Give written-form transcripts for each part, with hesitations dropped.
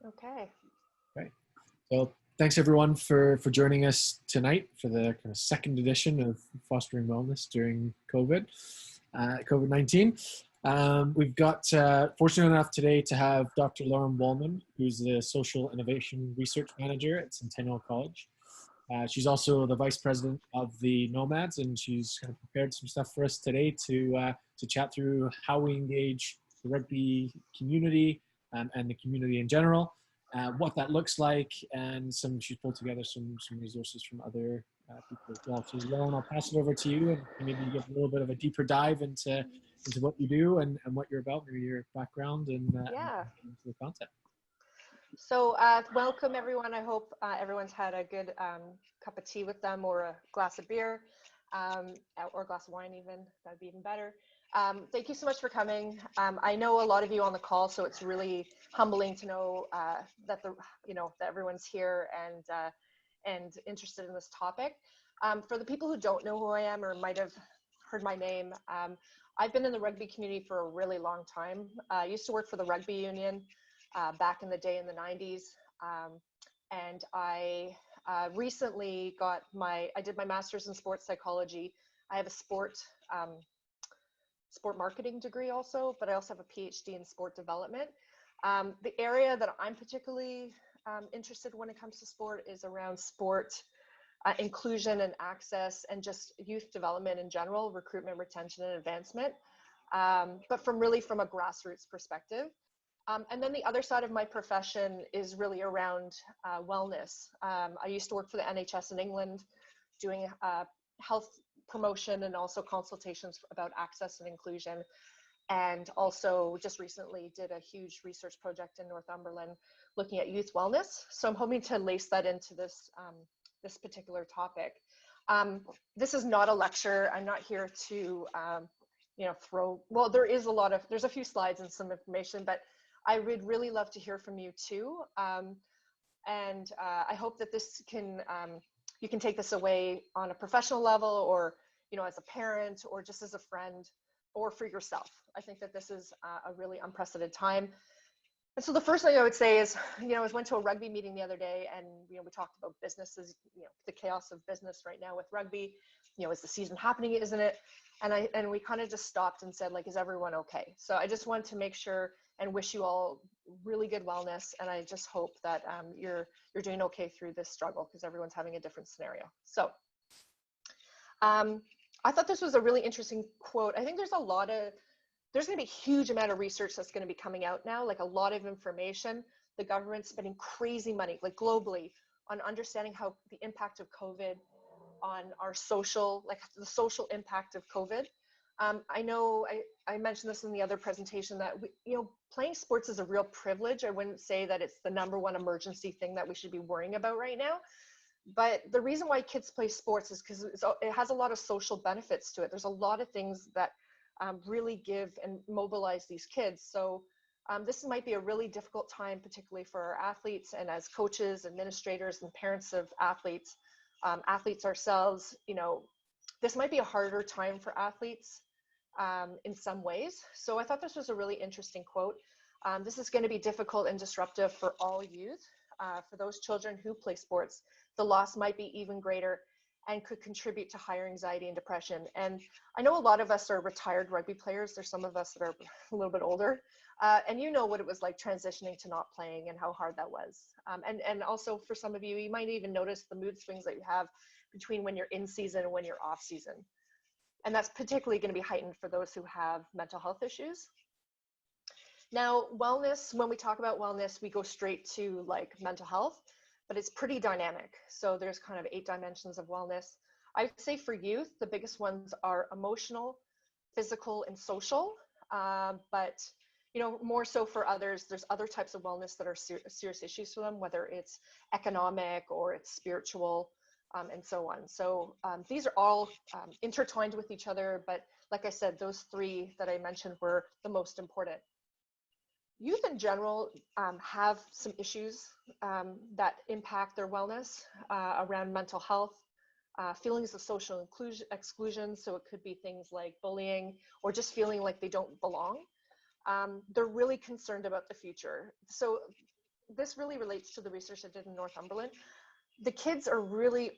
Okay. Okay. So thanks everyone for joining us tonight for the kind of second edition of Fostering Wellness during COVID-19. We've got fortunate enough today to have Dr. Lauren Wolman, who's the Social Innovation Research Manager at Centennial College. She's also the Vice President of the Nomads, and she's kind of prepared some stuff for us today to chat through how we engage the rugby community and the community in general, what that looks like, and she's pulled together some resources from other people as well. So Lauren, I'll pass it over to you and maybe give a little bit of a deeper dive into what you do and what you're about, maybe your background and into the content. So welcome everyone. I hope everyone's had a good cup of tea with them, or a glass of beer, or a glass of wine even. That'd be even better. Thank you so much for coming. I know a lot of you on the call, so it's really humbling to know that everyone's here and interested in this topic. For the people who don't know who I am or might have heard my name, I've been in the rugby community for a really long time. I used to work for the rugby union back in the day in the 90s. And I recently I did my master's in sports psychology. I have a sport marketing degree also, but I also have a PhD in sport development. The area that I'm particularly interested when it comes to sport is around sport inclusion and access, and just youth development in general, recruitment, retention, and advancement, but from a grassroots perspective. And then the other side of my profession is really around wellness. I used to work for the NHS in England doing health promotion and also consultations about access and inclusion. And also just recently did a huge research project in Northumberland looking at youth wellness. So I'm hoping to lace that into this, this particular topic. This is not a lecture. I'm not here to, there's a few slides and some information, but I would really love to hear from you too. And I hope that this can, you can take this away on a professional level, or, as a parent, or just as a friend, or for yourself. I think that this is a really unprecedented time. And so the first thing I would say is, I went to a rugby meeting the other day, and, we talked about businesses, the chaos of business right now with rugby. Is the season happening, isn't it? And we kind of just stopped and said, like, is everyone okay? So I just want to make sure and wish you all really good wellness. And I just hope that you're doing okay through this struggle, because everyone's having a different scenario. So I thought this was a really interesting quote. I think there's going to be a huge amount of research that's going to be coming out now, like a lot of information. The government's spending crazy money, like globally, on understanding how the impact of COVID on our social, like the social impact of COVID. I know I mentioned this in the other presentation that playing sports is a real privilege. I wouldn't say that it's the #1 emergency thing that we should be worrying about right now. But the reason why kids play sports is because it has a lot of social benefits to it. There's a lot of things that really give and mobilize these kids. So this might be a really difficult time, particularly for our athletes, and as coaches, administrators, and parents of athletes, athletes ourselves, this might be a harder time for athletes in some ways. So I thought this was a really interesting quote. This is going to be difficult and disruptive for all youth. For those children who play sports, the loss might be even greater and could contribute to higher anxiety and depression. And I know a lot of us are retired rugby players. There's some of us that are a little bit older. And you know what it was like transitioning to not playing and how hard that was. And also for some of you, you might even notice the mood swings that you have between when you're in season and when you're off season. And that's particularly going to be heightened for those who have mental health issues. Now, wellness, when we talk about wellness, we go straight to like mental health, but it's pretty dynamic. So there's kind of 8 dimensions of wellness. I'd say for youth, the biggest ones are emotional, physical, and social. But more so for others, there's other types of wellness that are serious issues for them, whether it's economic or it's spiritual, and so on. So these are all intertwined with each other. But like I said, those 3 that I mentioned were the most important. Youth in general have some issues that impact their wellness around mental health, feelings of social exclusion. So it could be things like bullying or just feeling like they don't belong. They're really concerned about the future. So this really relates to the research I did in Northumberland. The kids are really,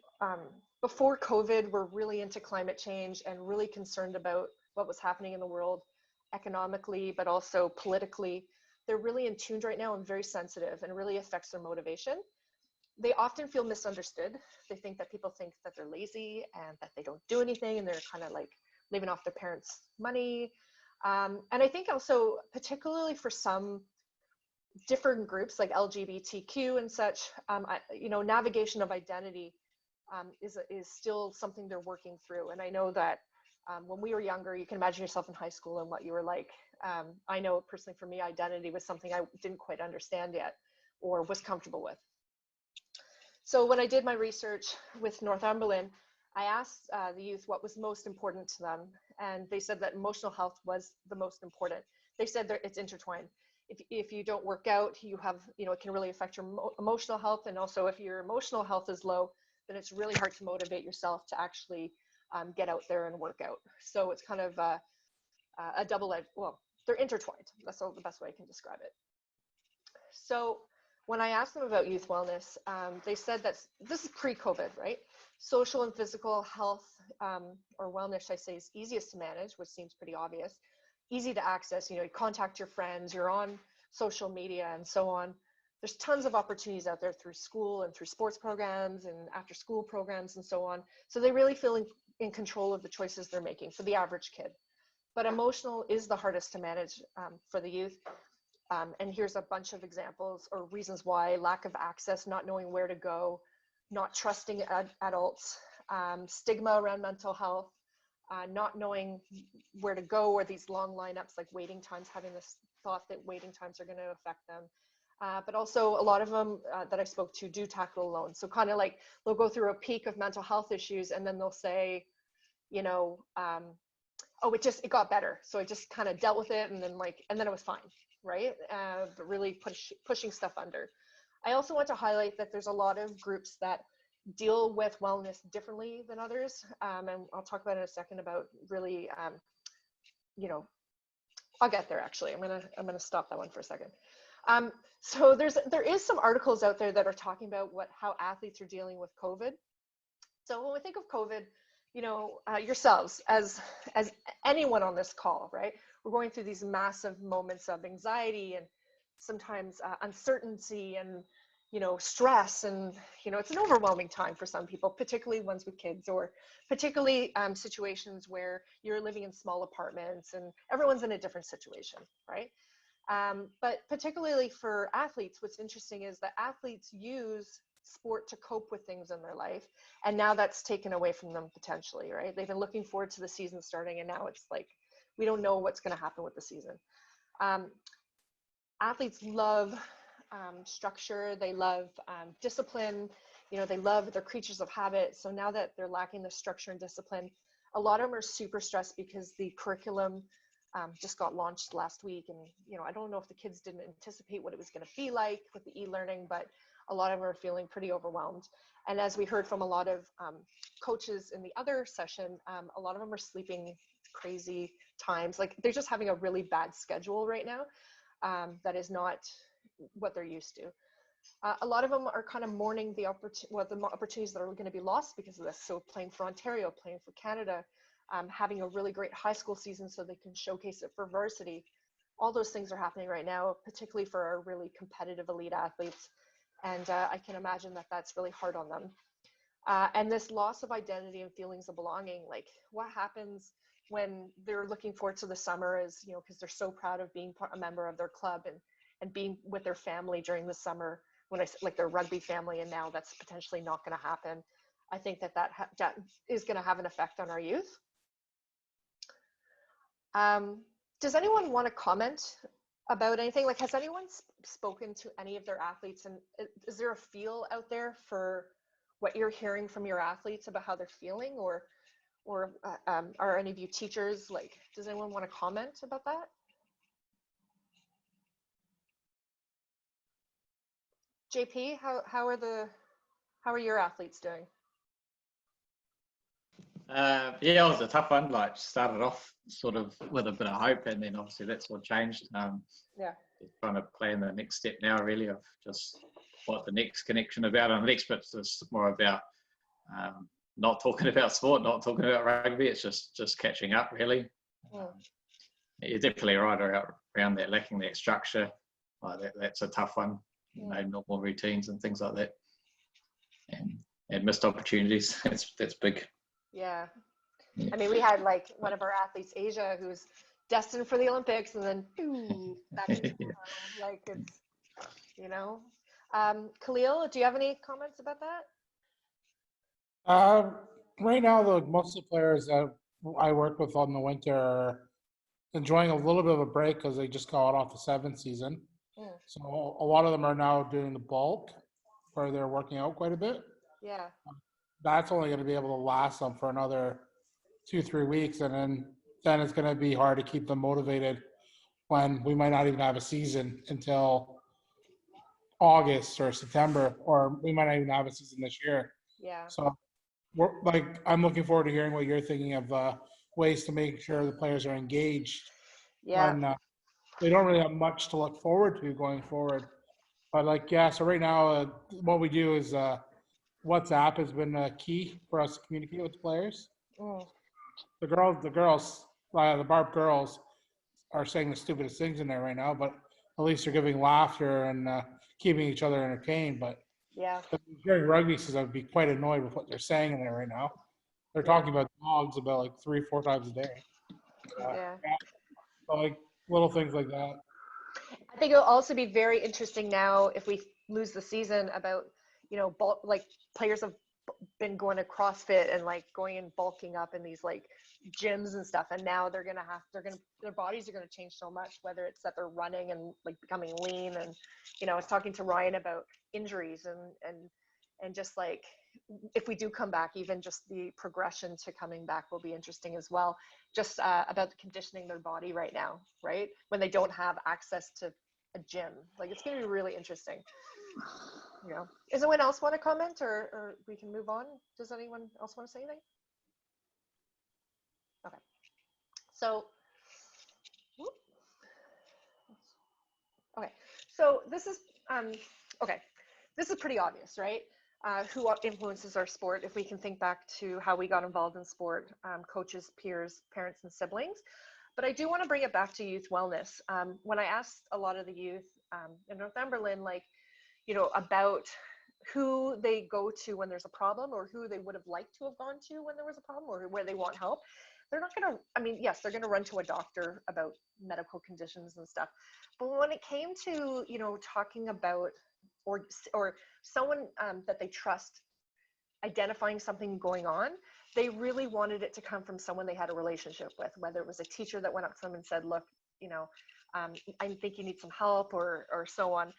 before COVID, were really into climate change and really concerned about what was happening in the world economically, but also politically. They're really in tune right now and very sensitive, and really affects their motivation. They often feel misunderstood. They think that people think that they're lazy and that they don't do anything, and they're kind of like living off their parents' money. And I think also, particularly for some different groups like LGBTQ and such, navigation of identity is still something they're working through. And I know that when we were younger, you can imagine yourself in high school and what you were like. I know personally for me, identity was something I didn't quite understand yet or was comfortable with. So when I did my research with Northumberland, I asked the youth what was most important to them. And they said that emotional health was the most important. They said that it's intertwined. If you don't work out, you have, it can really affect your emotional health. And also if your emotional health is low, then it's really hard to motivate yourself to actually get out there and work out. So it's kind of a double-edged, well, they're intertwined. That's the best way I can describe it. So when I asked them about youth wellness, they said that this is pre-COVID, right? Social and physical health or wellness, I say, is easiest to manage, which seems pretty obvious. Easy to access, you contact your friends, you're on social media and so on. There's tons of opportunities out there through school and through sports programs and after school programs and so on. So they really feel in control of the choices they're making for the average kid. But emotional is the hardest to manage for the youth. And here's a bunch of examples or reasons why: lack of access, not knowing where to go, not trusting adults, stigma around mental health, not knowing where to go, or these long lineups, like waiting times, having this thought that waiting times are going to affect them. But also a lot of them that I spoke to do tackle alone. So kind of like they'll go through a peak of mental health issues and then they'll say, oh, it got better. So I just kind of dealt with it and then it was fine, right? But really pushing stuff under. I also want to highlight that there's a lot of groups that deal with wellness differently than others. And I'll talk about in a second about really, I'll get there actually. I'm gonna stop that one for a second. So there is some articles out there that are talking about how athletes are dealing with COVID. So when we think of COVID, yourselves as anyone on this call, right? We're going through these massive moments of anxiety and sometimes uncertainty and stress, and it's an overwhelming time for some people, particularly ones with kids, or particularly situations where you're living in small apartments and everyone's in a different situation, right? But particularly for athletes, what's interesting is that athletes use sport to cope with things in their life, and now that's taken away from them potentially, right? They've been looking forward to the season starting, and now it's like we don't know what's going to happen with the season. Athletes love structure, they love discipline, they're creatures of habit. So now that they're lacking the structure and discipline, a lot of them are super stressed because the curriculum just got launched last week. And, I don't know if the kids didn't anticipate what it was going to be like with the e-learning, but a lot of them are feeling pretty overwhelmed. And as we heard from a lot of coaches in the other session, a lot of them are sleeping crazy times. Like they're just having a really bad schedule right now that is not what they're used to. A lot of them are kind of mourning the opportunities that are going to be lost because of this. So playing for Ontario, playing for Canada, having a really great high school season so they can showcase it for varsity. All those things are happening right now, particularly for our really competitive elite athletes. And I can imagine that that's really hard on them. And this loss of identity and feelings of belonging, like what happens when they're looking forward to the summer is, because they're so proud of being a member of their club and being with their family during the summer, when I like their rugby family, and now that's potentially not going to happen. I think that is going to have an effect on our youth. Does anyone want to comment about anything? Like, has anyone spoken to any of their athletes, and is there a feel out there for what you're hearing from your athletes about how they're feeling, or are any of you teachers, like, does anyone want to comment about that? JP, how are your athletes doing? Yeah, it was a tough one. Like, started off sort of with a bit of hope, and then obviously that's what changed. Yeah. trying to plan the next step now, really, of just what the next connection about. And the next bit's just more about not talking about sport, not talking about rugby. It's just catching up, really. You're definitely right around that, lacking that structure. Like that's a tough one. You know, normal routines and things like that, and missed opportunities. That's big. Yeah. I mean, we had like one of our athletes, Asia, who's destined for the Olympics, and then back into like it's, you know. Khalil, do you have any comments about that? Right now, most of the players that I work with on the winter are enjoying a little bit of a break because they just got off the 7th season. So a lot of them are now doing the bulk, where they're working out quite a bit. Yeah. That's only going to be able to last them for another 2-3 weeks, and then it's going to be hard to keep them motivated when we might not even have a season until August or September, or we might not even have a season this year. Yeah. So I'm looking forward to hearing what you're thinking of ways to make sure the players are engaged when they don't really have much to look forward to going forward. But so right now, what we do is WhatsApp has been key for us to communicate with the players. The Barb girls are saying the stupidest things in there right now, but at least they're giving laughter and keeping each other entertained. But during rugby season, I'd be quite annoyed with what they're saying in there right now. They're talking about dogs about like 3-4 times a day. So, little things like that. I think it'll also be very interesting now if we lose the season about, like players have been going to CrossFit and like going and bulking up in these like gyms and stuff, and now their bodies are gonna change so much, whether it's that they're running and like becoming lean. And I was talking to Ryan about injuries and just like if we do come back, even just the progression to coming back will be interesting as well, just about the conditioning their body right now, right, when they don't have access to a gym. Like it's going to be really interesting. Does anyone else want to comment, or we can move on? Does anyone else want to say anything? Okay, so this is this is pretty obvious, right? Who influences our sport? If we can think back to how we got involved in sport, coaches, peers, parents, and siblings. But I do want to bring it back to youth wellness. When I asked a lot of the youth in Northumberland, about who they go to when there's a problem, or who they would have liked to have gone to when there was a problem, or where they want help, they're not going to, yes, they're going to run to a doctor about medical conditions and stuff. But when it came to, talking about or someone that they trust identifying something going on, they really wanted it to come from someone they had a relationship with, whether it was a teacher that went up to them and said, look, I think you need some help, or so on.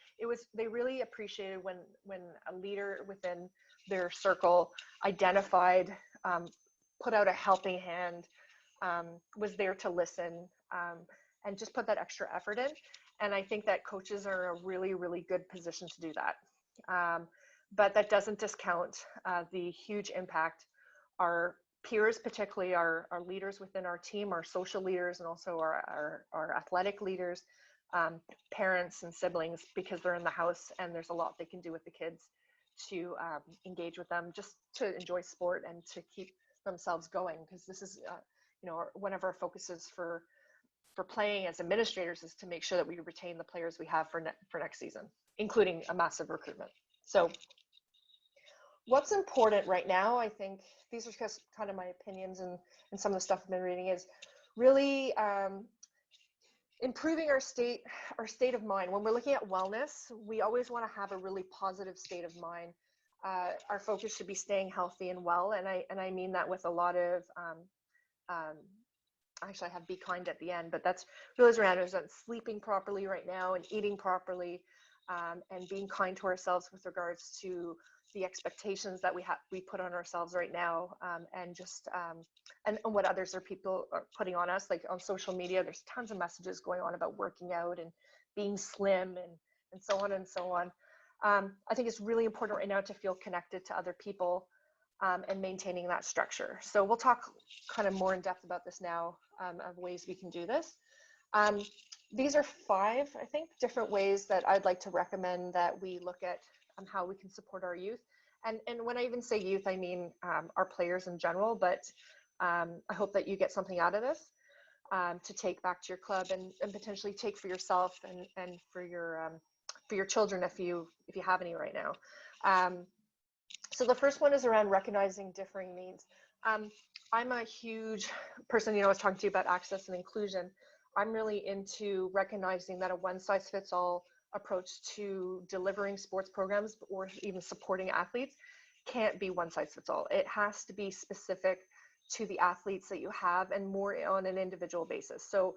They really appreciated when a leader within their circle identified, put out a helping hand, was there to listen, and just put that extra effort in. And I think that coaches are in a really, really good position to do that. But that doesn't discount the huge impact our peers, particularly our leaders within our team, our social leaders, and also our athletic leaders, parents and siblings, because they're in the house and there's a lot they can do with the kids to engage with them, just to enjoy sport and to keep themselves going. Because this is, one of our focuses for playing as administrators is to make sure that we retain the players we have for next season, including a massive recruitment. So what's important right now, I think these are just kind of my opinions and some of the stuff I've been reading, is really improving our state of mind. When we're looking at wellness, we always want to have a really positive state of mind. Our focus should be staying healthy and well, and I mean that with a lot of actually I have be kind at the end, but that's really around sleeping properly right now and eating properly, and being kind to ourselves with regards to the expectations that we put on ourselves right now, and just and what people are putting on us. Like on social media, there's tons of messages going on about working out and being slim and so on and so on. I think it's really important right now to feel connected to other people, and maintaining that structure. So we'll talk kind of more in depth about this now, of ways we can do this. these are 5, I think, different ways that I'd like to recommend that we look at how we can support our youth. And when I even say youth, I mean our players in general, but I hope that you get something out of this to take back to your club and potentially take for yourself and for your children if you have any right now. So the first one is around recognizing differing needs. I'm a huge person, I was talking to you about access and inclusion. I'm really into recognizing that a one-size-fits-all approach to delivering sports programs or even supporting athletes can't be one-size-fits-all. It has to be specific to the athletes that you have and more on an individual basis. So,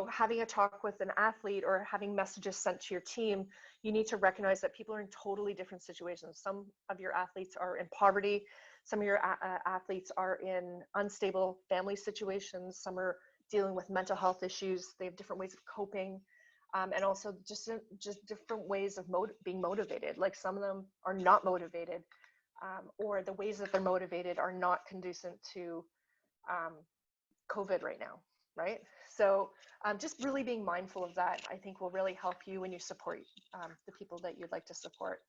having a talk with an athlete or having messages sent to your team, you need to recognize that people are in totally different situations. Some of your athletes are in poverty. Some of your athletes are in unstable family situations. Some are dealing with mental health issues. They have different ways of coping. And also just different ways of being motivated. Like some of them are not motivated, or the ways that they're motivated are not conducive to COVID right now, right? So just really being mindful of that, I think will really help you when you support the people that you'd like to support.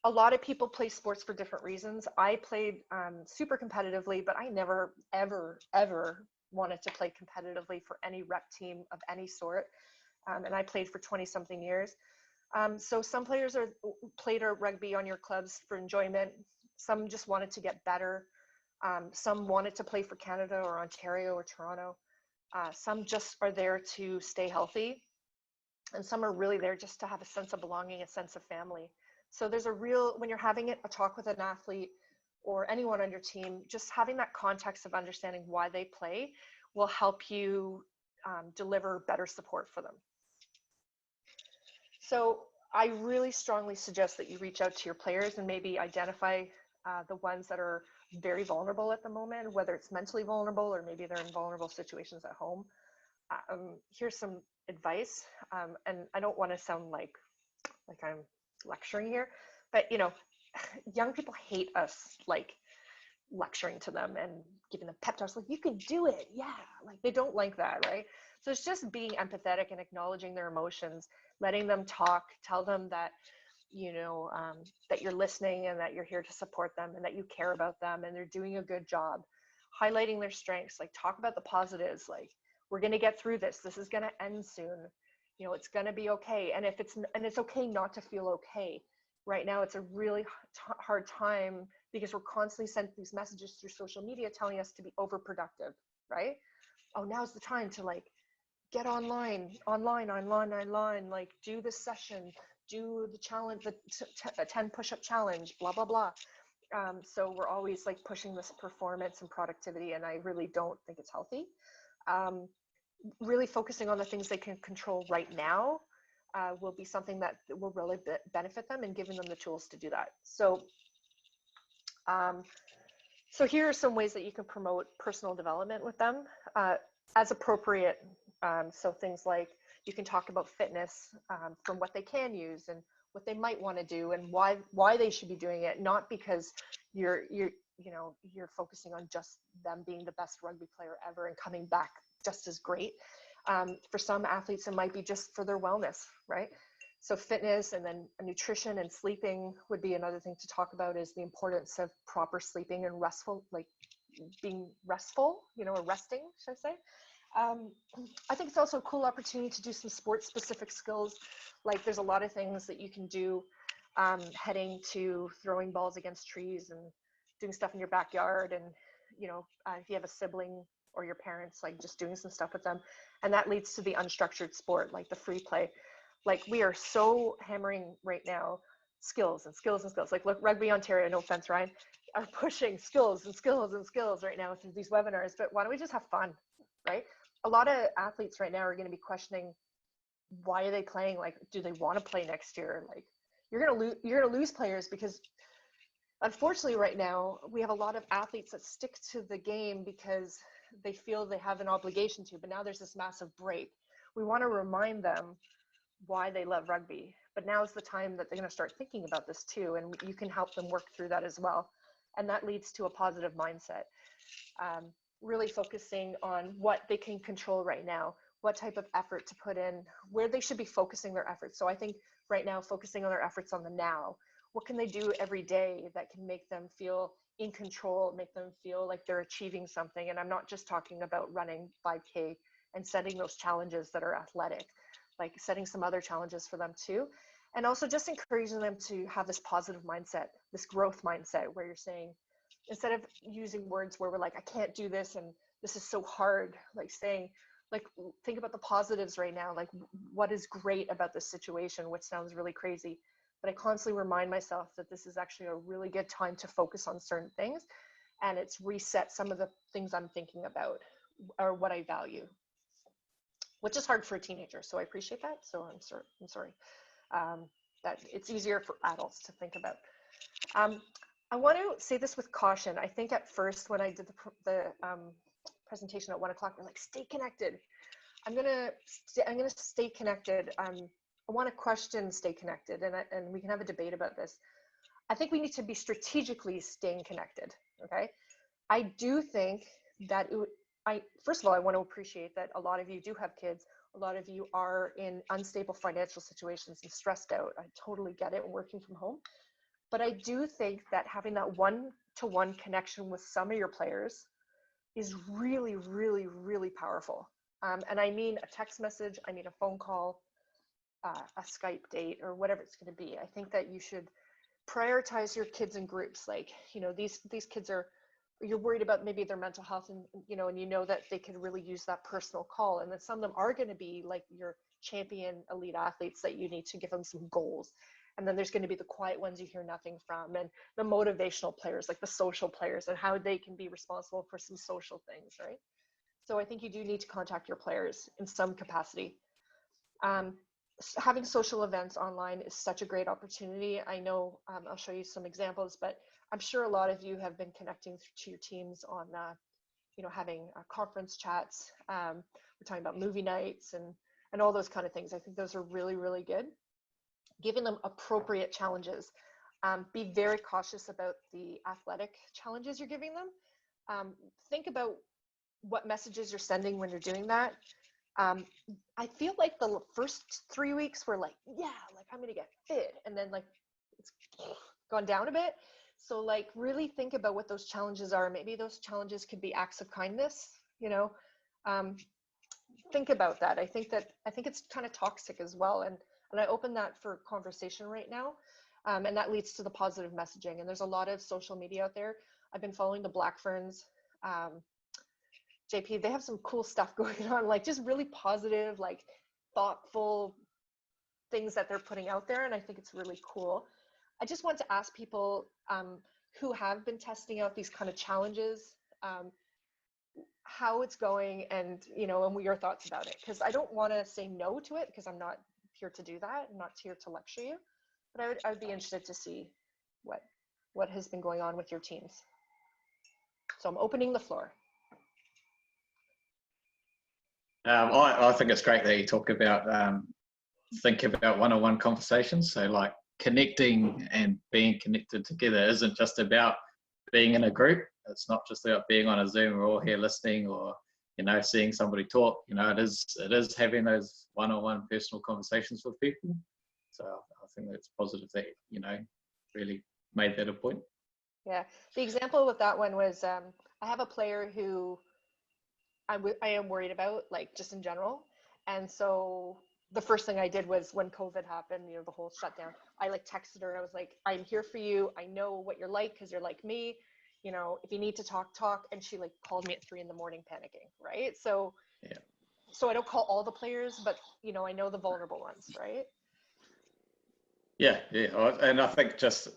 A lot of people play sports for different reasons. I played super competitively, but I never, ever, ever wanted to play competitively for any rep team of any sort. And I played for 20 something years. So some players played rugby on your clubs for enjoyment. Some just wanted to get better. Some wanted to play for Canada or Ontario or Toronto. Some just are there to stay healthy. And some are really there just to have a sense of belonging, a sense of family. So there's when you're having a talk with an athlete or anyone on your team, just having that context of understanding why they play will help you deliver better support for them. So I really strongly suggest that you reach out to your players and maybe identify the ones that are very vulnerable at the moment, whether it's mentally vulnerable or maybe they're in vulnerable situations at home. Here's some advice, and I don't want to sound like I'm lecturing here, but young people hate us like lecturing to them and giving them pep talks like you can do it, yeah, like they don't like that, right? So it's just being empathetic and acknowledging their emotions, letting them talk, tell them that that you're listening and that you're here to support them and that you care about them and they're doing a good job, highlighting their strengths, like talk about the positives, like we're going to get through this is going to end soon, it's going to be okay. And it's okay not to feel okay. Right now it's a really hard time because we're constantly sending these messages through social media telling us to be overproductive, right? Oh, now's the time to like get online, like do this session, do the challenge, the 10 push-up challenge, blah, blah, blah. So we're always like pushing this performance and productivity, and I really don't think it's healthy. Really focusing on the things they can control right now will be something that will really benefit them and giving them the tools to do that. So, so here are some ways that you can promote personal development with them as appropriate. So things like you can talk about fitness from what they can use and what they might want to do and why they should be doing it, not because you're focusing on just them being the best rugby player ever and coming back just as great. For some athletes, it might be just for their wellness, right? So fitness and then nutrition and sleeping would be another thing to talk about, is the importance of proper sleeping and restful, like being restful, or resting, should I say. I think it's also a cool opportunity to do some sports specific skills. Like there's a lot of things that you can do, heading to throwing balls against trees and doing stuff in your backyard. And, if you have a sibling or your parents, like just doing some stuff with them. And that leads to the unstructured sport, like the free play. Like we are so hammering right now, skills and skills and skills. Like look, Rugby Ontario, no offense, Ryan, are pushing skills and skills and skills right now through these webinars, but why don't we just have fun, right? A lot of athletes right now are going to be questioning, why are they playing? Like, do they want to play next year? Like, you're going to lose players because unfortunately right now we have a lot of athletes that stick to the game because they feel they have an obligation to, but now there's this massive break. We want to remind them why they love rugby, but now is the time that they're going to start thinking about this too, and you can help them work through that as well. And that leads to a positive mindset. Really focusing on what they can control right now. what type of effort to put in, where they should be focusing their efforts. So I think right now, focusing on their efforts on the now. What can they do every day that can make them feel in control, make them feel like they're achieving something? And I'm not just talking about running 5K and setting those challenges that are athletic, like setting some other challenges for them too. And also just encouraging them to have this positive mindset, this growth mindset, where you're saying, instead of using words where we're like, I can't do this and this is so hard, like saying, like, think about the positives right now, like what is great about this situation, which sounds really crazy. But I constantly remind myself that this is actually a really good time to focus on certain things, and it's reset some of the things I'm thinking about or what I value, which is hard for a teenager. So I appreciate that. So I'm sorry that it's easier for adults to think about. I want to say this with caution. I think at first when I did the presentation at 1 o'clock, we're like, stay connected. I'm gonna stay connected. I want to question stay connected, and we can have a debate about this. I think we need to be strategically staying connected. Okay, I do think that first of all, I want to appreciate that a lot of you do have kids. A lot of you are in unstable financial situations and stressed out. I totally get it, working from home. But I do think that having that one-to-one connection with some of your players is really, really, really powerful. And I mean a text message, I mean a phone call, a Skype date, or whatever it's going to be. I think that you should prioritize your kids in groups. Like, you know, these kids you're worried about maybe their mental health, and you know that they could really use that personal call. And then some of them are going to be like your champion elite athletes that you need to give them some goals. And then there's going to be the quiet ones you hear nothing from, and the motivational players, like the social players, and how they can be responsible for some social things, right? So I think you do need to contact your players in some capacity. Having social events online is such a great opportunity. I know I'll show you some examples, but I'm sure a lot of you have been connecting to your teams on, having conference chats. We're talking about movie nights and all those kind of things. I think those are really, really good. Giving them appropriate challenges. Be very cautious about the athletic challenges you're giving them. Think about what messages you're sending when you're doing that. I feel like the first 3 weeks were like, yeah, like I'm gonna get fit, and then like it's gone down a bit. So like really think about what those challenges are. Maybe those challenges could be acts of kindness, think about that. I think it's kind of toxic as well. And I open that for conversation right now. And that leads to the positive messaging. And there's a lot of social media out there. I've been following the Black Ferns. JP, they have some cool stuff going on, like just really positive, like thoughtful things that they're putting out there. And I think it's really cool. I just want to ask people who have been testing out these kind of challenges, how it's going, and and your thoughts about it. Because I don't want to say no to it, because I'm not here to do that. I'm not here to lecture you, but I would be interested to see what has been going on with your teams. So I'm opening the floor. I think it's great that you talk about think about one-on-one conversations. So like connecting and being connected together isn't just about being in a group. It's not just about being on a Zoom or all here listening or seeing somebody talk. It is having those one-on-one personal conversations with people. So I think that's positive that really made that a point. Yeah, the example with that one was I have a player who I am worried about, like just in general. And so the first thing I did was when COVID happened, the whole shutdown, I like texted her. I was like, I'm here for you. I know what you're like because you're like me. If you need to talk. And she like called me at 3 a.m. panicking, right? So, yeah. So I don't call all the players, but I know the vulnerable ones, right? Yeah. And I think just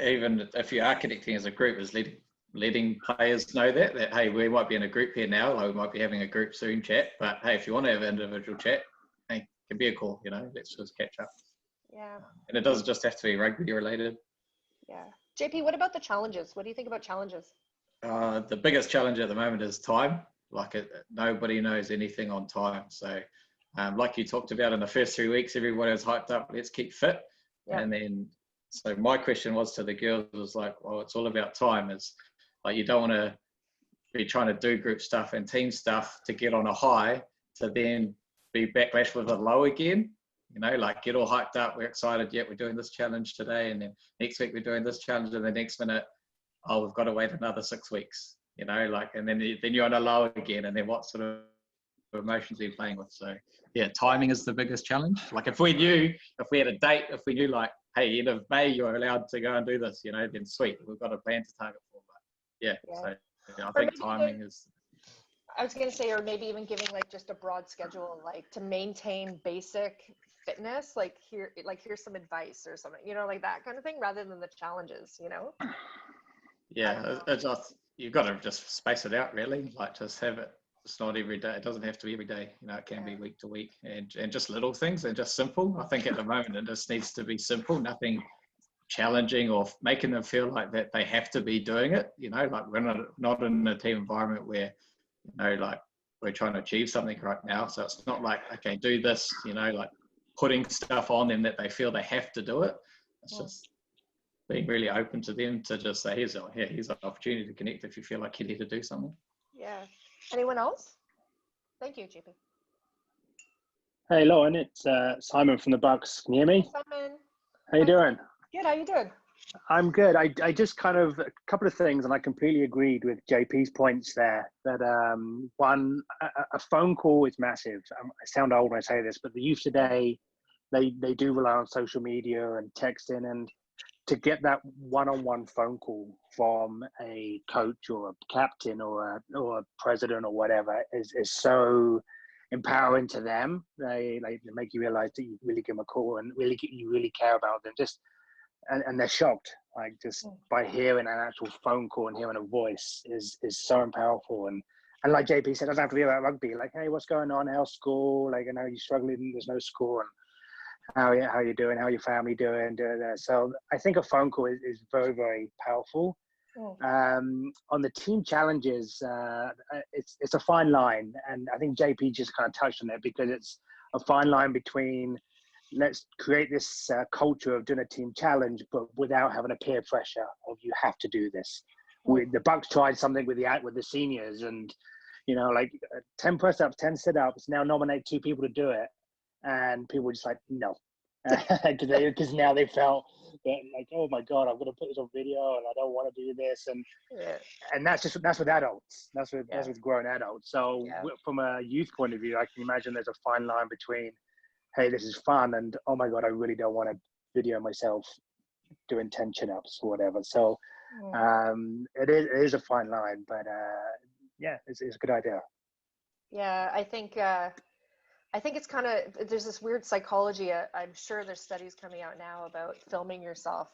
even if you are connecting as a group, is letting players know that hey, we might be in a group here now, like we might be having a group Zoom chat, but hey, if you want to have an individual chat, hey, it can be a call, let's just catch up. Yeah. And it doesn't just have to be rugby related. Yeah. JP, what about the challenges? What do you think about challenges? The biggest challenge at the moment is time. Nobody knows anything on time. So like you talked about in the first 3 weeks, everybody was hyped up, let's keep fit. Yeah. And then, so my question was to the girls was like, well, it's all about time. It's like, you don't want to be trying to do group stuff and team stuff to get on a high to then be backlash with a low again. You know, like get all hyped up, we're excited, yeah, we're doing this challenge today, and then next week we're doing this challenge, and the next minute, oh, we've got to wait another 6 weeks. You know, like, and then you're on a low again, and then what sort of emotions are you playing with? So yeah, timing is the biggest challenge. Like if we had a date, if we knew like, hey, end of May you're allowed to go and do this, you know, then sweet, we've got a plan to target for. But yeah. So yeah, I think timing is. I was going to say, or maybe even giving like just a broad schedule, like to maintain basic fitness, like here's some advice or something, you know, like that kind of thing, rather than the challenges, you know. Yeah, it's just, you've got to just space it out, really. Like just have it. It's not every day. It doesn't have to be every day. You know, it can be week to week, and just little things and just simple. I think at the moment it just needs to be simple, nothing challenging or making them feel like that they have to be doing it. You know, like we're not in a team environment where, you know, like we're trying to achieve something right now. So it's not like, okay, do this, you know, like putting stuff on them that they feel they have to do it. It's just being really open to them to just say, here's an opportunity to connect if you feel like you need to do something. Yeah. Anyone else? Thank you, JP. Hey, Lauren, it's Simon from the Bucks. Can you hear me? Simon. How you doing? Good. How you doing? I'm good. I just kind of, a couple of things, and I completely agreed with JP's points there, that one, a phone call is massive. I sound old when I say this, but the youth today, they do rely on social media and texting, and to get that one-on-one phone call from a coach or a captain or a president or whatever is so empowering to them. They make you realize that you really give them a call and you really care about them. And they're shocked, like just by hearing an actual phone call and hearing a voice is so powerful. And like JP said, it doesn't have to be about rugby. Like, hey, what's going on? How's school? Like, I know you're struggling. There's no school. And how you doing? How your family doing? So I think a phone call is very, very powerful. On the team challenges, it's a fine line, and I think JP just kind of touched on it, because it's a fine line between let's create this culture of doing a team challenge, but without having a peer pressure of you have to do this. The Bucks tried something with the seniors, and you know, like 10 press-ups, 10 sit-ups. Now nominate 2 people to do it, and people were just like, no, because now they felt that, like, oh my god, I'm going to put this on video, and I don't want to do this, and that's with adults. That's with grown adults. So from a youth point of view, I can imagine there's a fine line between, hey, this is fun, and oh my god, I really don't want to video myself doing 10 chin-ups or whatever. So it is a fine line, but yeah, it's a good idea. Yeah, I think it's kind of, there's this weird psychology. I'm sure there's studies coming out now about filming yourself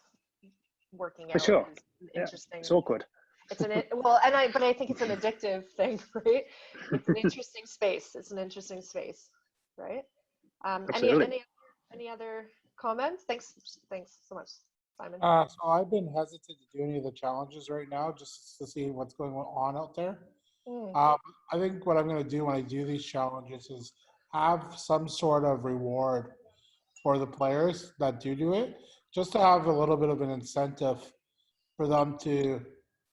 working out. For sure. Interesting. It's awkward. It's but I think it's an addictive thing, right? It's an interesting space. It's an interesting space, right? Absolutely. Any other comments? Thanks so much, Simon. So I've been hesitant to do any of the challenges right now, just to see what's going on out there. I think what I'm going to do when I do these challenges is have some sort of reward for the players that do it, just to have a little bit of an incentive for them to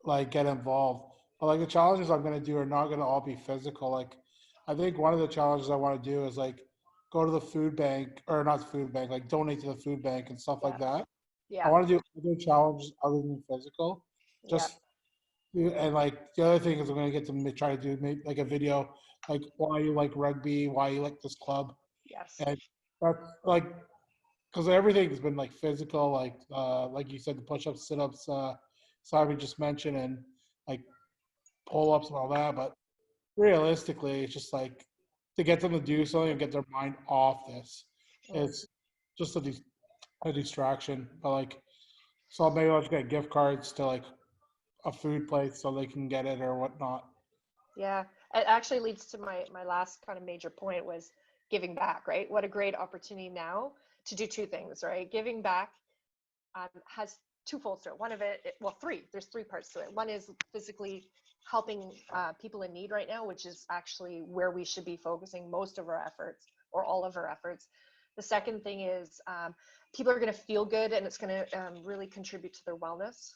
like get involved. But like the challenges I'm going to do are not going to all be physical. Like I think one of the challenges I want to do is like go to the food bank, or not the food bank, like donate to the food bank and stuff like that. I want to do other challenges other than physical. And like the other thing is I'm going to get them to try to do maybe like a video, like why you like rugby, why you like this club. Yes. And that's like, because everything's been like physical, like you said, the push-ups, sit-ups, Simon just mentioned, and like pull-ups and all that. But realistically, it's just like to get them to do something and get their mind off this. It's just a distraction. But like, so maybe I'll just get gift cards to like a food place so they can get it or whatnot. Yeah, it actually leads to my last kind of major point was giving back, right? What a great opportunity now to do 2 things, right? Giving back has twofold to it. One of it, three. There's 3 parts to it. One is physically helping people in need right now, which is actually where we should be focusing most of our efforts, or all of our efforts. The second thing is people are going to feel good, and it's going to really contribute to their wellness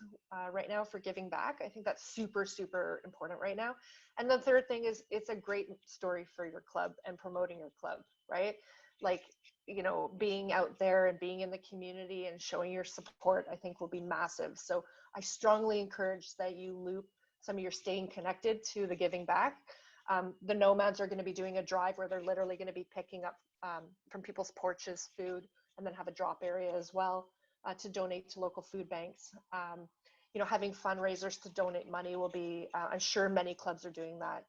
right now for giving back. I think that's super, super important right now. And the third thing is it's a great story for your club and promoting your club, right? Like, you know, being out there and being in the community and showing your support, I think will be massive. So I strongly encourage that you loop some of your staying connected to the giving back. The Nomads are going to be doing a drive where they're literally going to be picking up from people's porches food, and then have a drop area as well to donate to local food banks. You know, having fundraisers to donate money will be, I'm sure many clubs are doing that.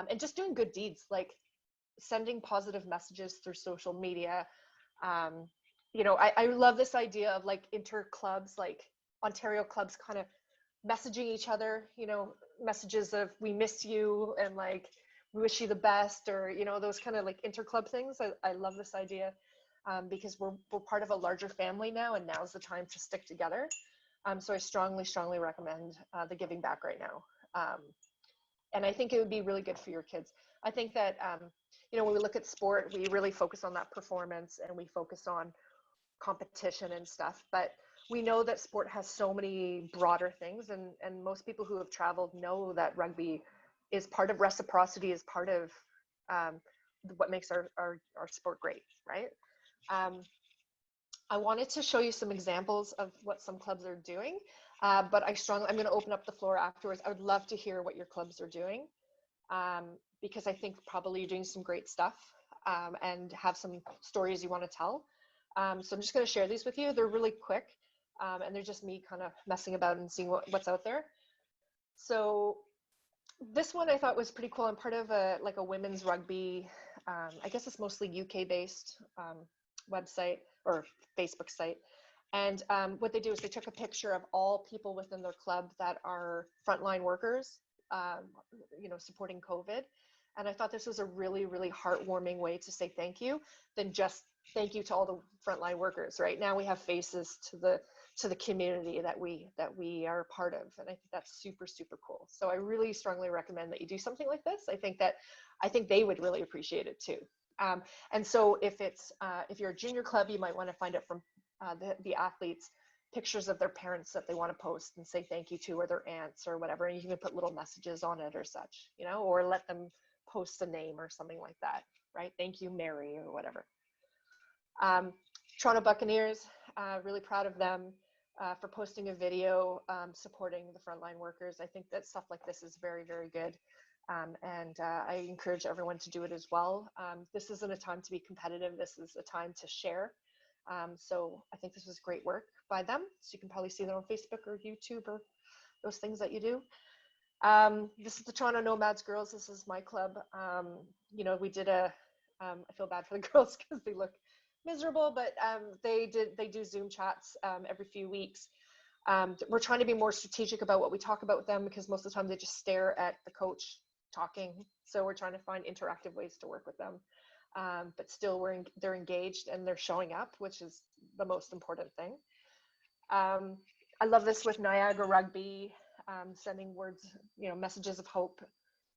And just doing good deeds, like sending positive messages through social media. You know, I love this idea of like inter-clubs, like Ontario clubs kind of messaging each other, you know, messages of we miss you and like we wish you the best, or, you know, those kind of like inter-club things. I love this idea because we're part of a larger family now, and now's the time to stick together. So I strongly recommend the giving back right now. And I think it would be really good for your kids. I think that, you know, when we look at sport, we really focus on that performance and we focus on competition and stuff, but we know that sport has so many broader things, and most people who have traveled know that rugby is part of reciprocity, is part of what makes our sport great, right? I wanted to show you some examples of what some clubs are doing, but I'm going to open up the floor afterwards. I would love to hear what your clubs are doing, because I think probably you're doing some great stuff and have some stories you want to tell. So I'm just going to share these with you. They're really quick, and they're just me kind of messing about and seeing what's out there. So this one I thought was pretty cool. I'm part of a women's rugby, I guess it's mostly UK based website or Facebook site. And what they do is they took a picture of all people within their club that are frontline workers, you know, supporting COVID. And I thought this was a really, really heartwarming way to say thank you than just thank you to all the frontline workers. Right now we have faces to the community that we are a part of. And I think that's super, super cool. So I really strongly recommend that you do something like this. I think they would really appreciate it too. And so if you're a junior club, you might want to find out from the athletes pictures of their parents that they want to post and say thank you to, or their aunts or whatever. And you can put little messages on it or such, you know, or let them post a name or something like that, right? Thank you, Mary, or whatever. Toronto Buccaneers, really proud of them for posting a video supporting the frontline workers. I think that stuff like this is very, very good. And I encourage everyone to do it as well. This isn't a time to be competitive. This is a time to share. So I think this was great work by them. So you can probably see them on Facebook or YouTube or those things that you do. This is the Toronto Nomads girls. This is my club. You know, we did I feel bad for the girls because they look miserable, but they do Zoom chats every few weeks. We're trying to be more strategic about what we talk about with them, because most of the time they just stare at the coach talking. So we're trying to find interactive ways to work with them. But still they're engaged and they're showing up, which is the most important thing. I love this with Niagara Rugby, sending words, you know, messages of hope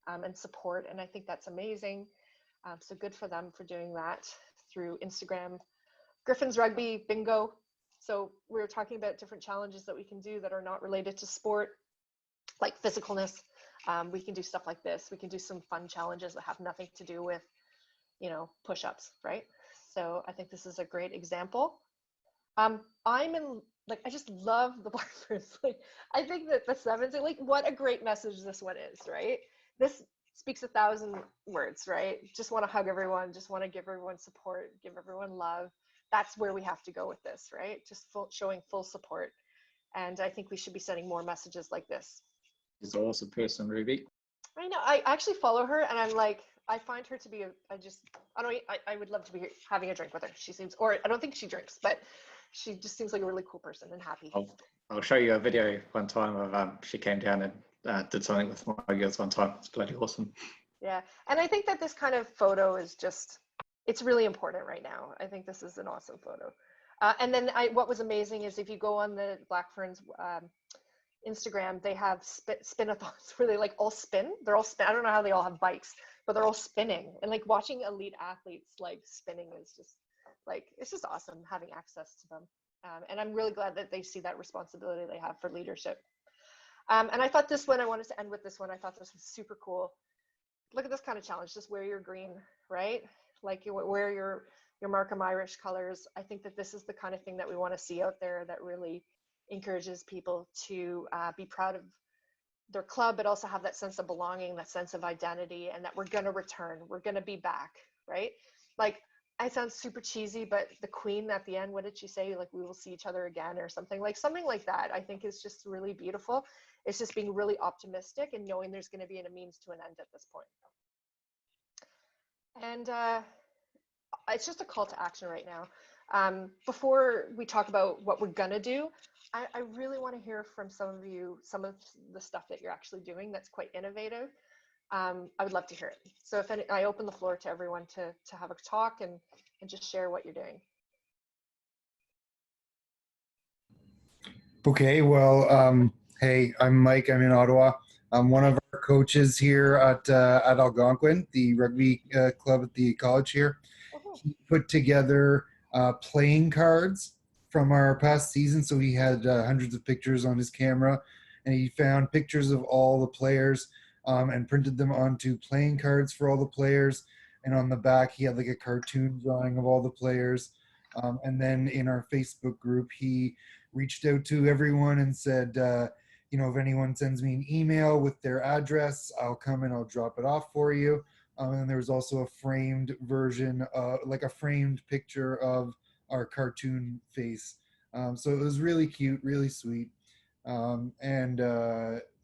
and support. And I think that's amazing. So good for them for doing that through Instagram. Griffin's Rugby Bingo. So we were talking about different challenges that we can do that are not related to sport, like physicalness. We can do stuff like this. We can do some fun challenges that have nothing to do with, you know, push-ups, right? So I think this is a great example. I just love the Blackbirds. Like, I think that the Sevens, like, what a great message this one is, right? This speaks 1,000 words, right? Just want to hug everyone, just want to give everyone support, give everyone love. That's where we have to go with this, right? Just showing full support. And I think we should be sending more messages like this. She's an awesome person, Ruby. I know. I actually follow her, and I'm like, I find her to be I would love to be having a drink with her. She seems, or I don't think she drinks, but she just seems like a really cool person and happy. I'll show you a video one time of she came down and did something with my girls one time. It's bloody awesome. Yeah. And I think that this kind of photo is just, it's really important right now. I think this is an awesome photo. And then what was amazing is if you go on the Black Ferns Instagram, they have spin-a-thons where they like all spin. They're all spin. I don't know how they all have bikes, but they're all spinning. And like watching elite athletes like spinning is just Like, it's just awesome having access to them. And I'm really glad that they see that responsibility they have for leadership. And I thought this one, I wanted to end with this one. I thought this was super cool. Look at this kind of challenge. Just wear your green, right? Like, you wear your Markham Irish colors. I think that this is the kind of thing that we want to see out there, that really encourages people to be proud of their club, but also have that sense of belonging, that sense of identity, and that we're going to return. We're going to be back, right? Like, I sound super cheesy, but the Queen at the end, what did she say? Like, we will see each other again, or something like that. I think is just really beautiful. It's just being really optimistic and knowing there's going to be a means to an end at this point. And it's just a call to action right now. Before we talk about what we're going to do, I really want to hear from some of you, some of the stuff that you're actually doing that's quite innovative. I would love to hear it. So I open the floor to everyone to have a talk and just share what you're doing. Okay, well, hey, I'm Mike. I'm in Ottawa. I'm one of our coaches here at Algonquin, the rugby club at the college here. He put together playing cards from our past season. So he had hundreds of pictures on his camera, and he found pictures of all the players and printed them onto playing cards for all the players. And on the back, he had like a cartoon drawing of all the players. And then in our Facebook group, he reached out to everyone and said, you know, if anyone sends me an email with their address, I'll come and I'll drop it off for you. And then there was also a framed version, like a framed picture of our cartoon face. So it was really cute, really sweet. It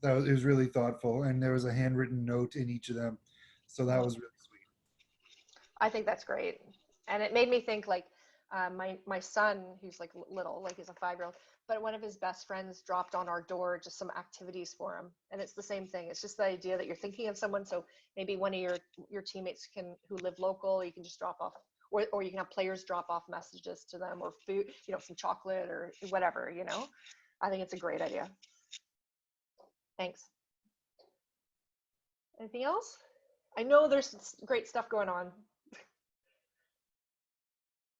was really thoughtful. And there was a handwritten note in each of them. So that was really sweet. I think that's great. And it made me think, like, my son, who's like little, like he's a 5-year-old, but one of his best friends dropped on our door just some activities for him. And it's the same thing. It's just the idea that you're thinking of someone. So maybe one of your teammates who live local, you can just drop off, or you can have players drop off messages to them, or food, you know, some chocolate or whatever, you know. I think it's a great idea. Thanks. Anything else? I know there's great stuff going on.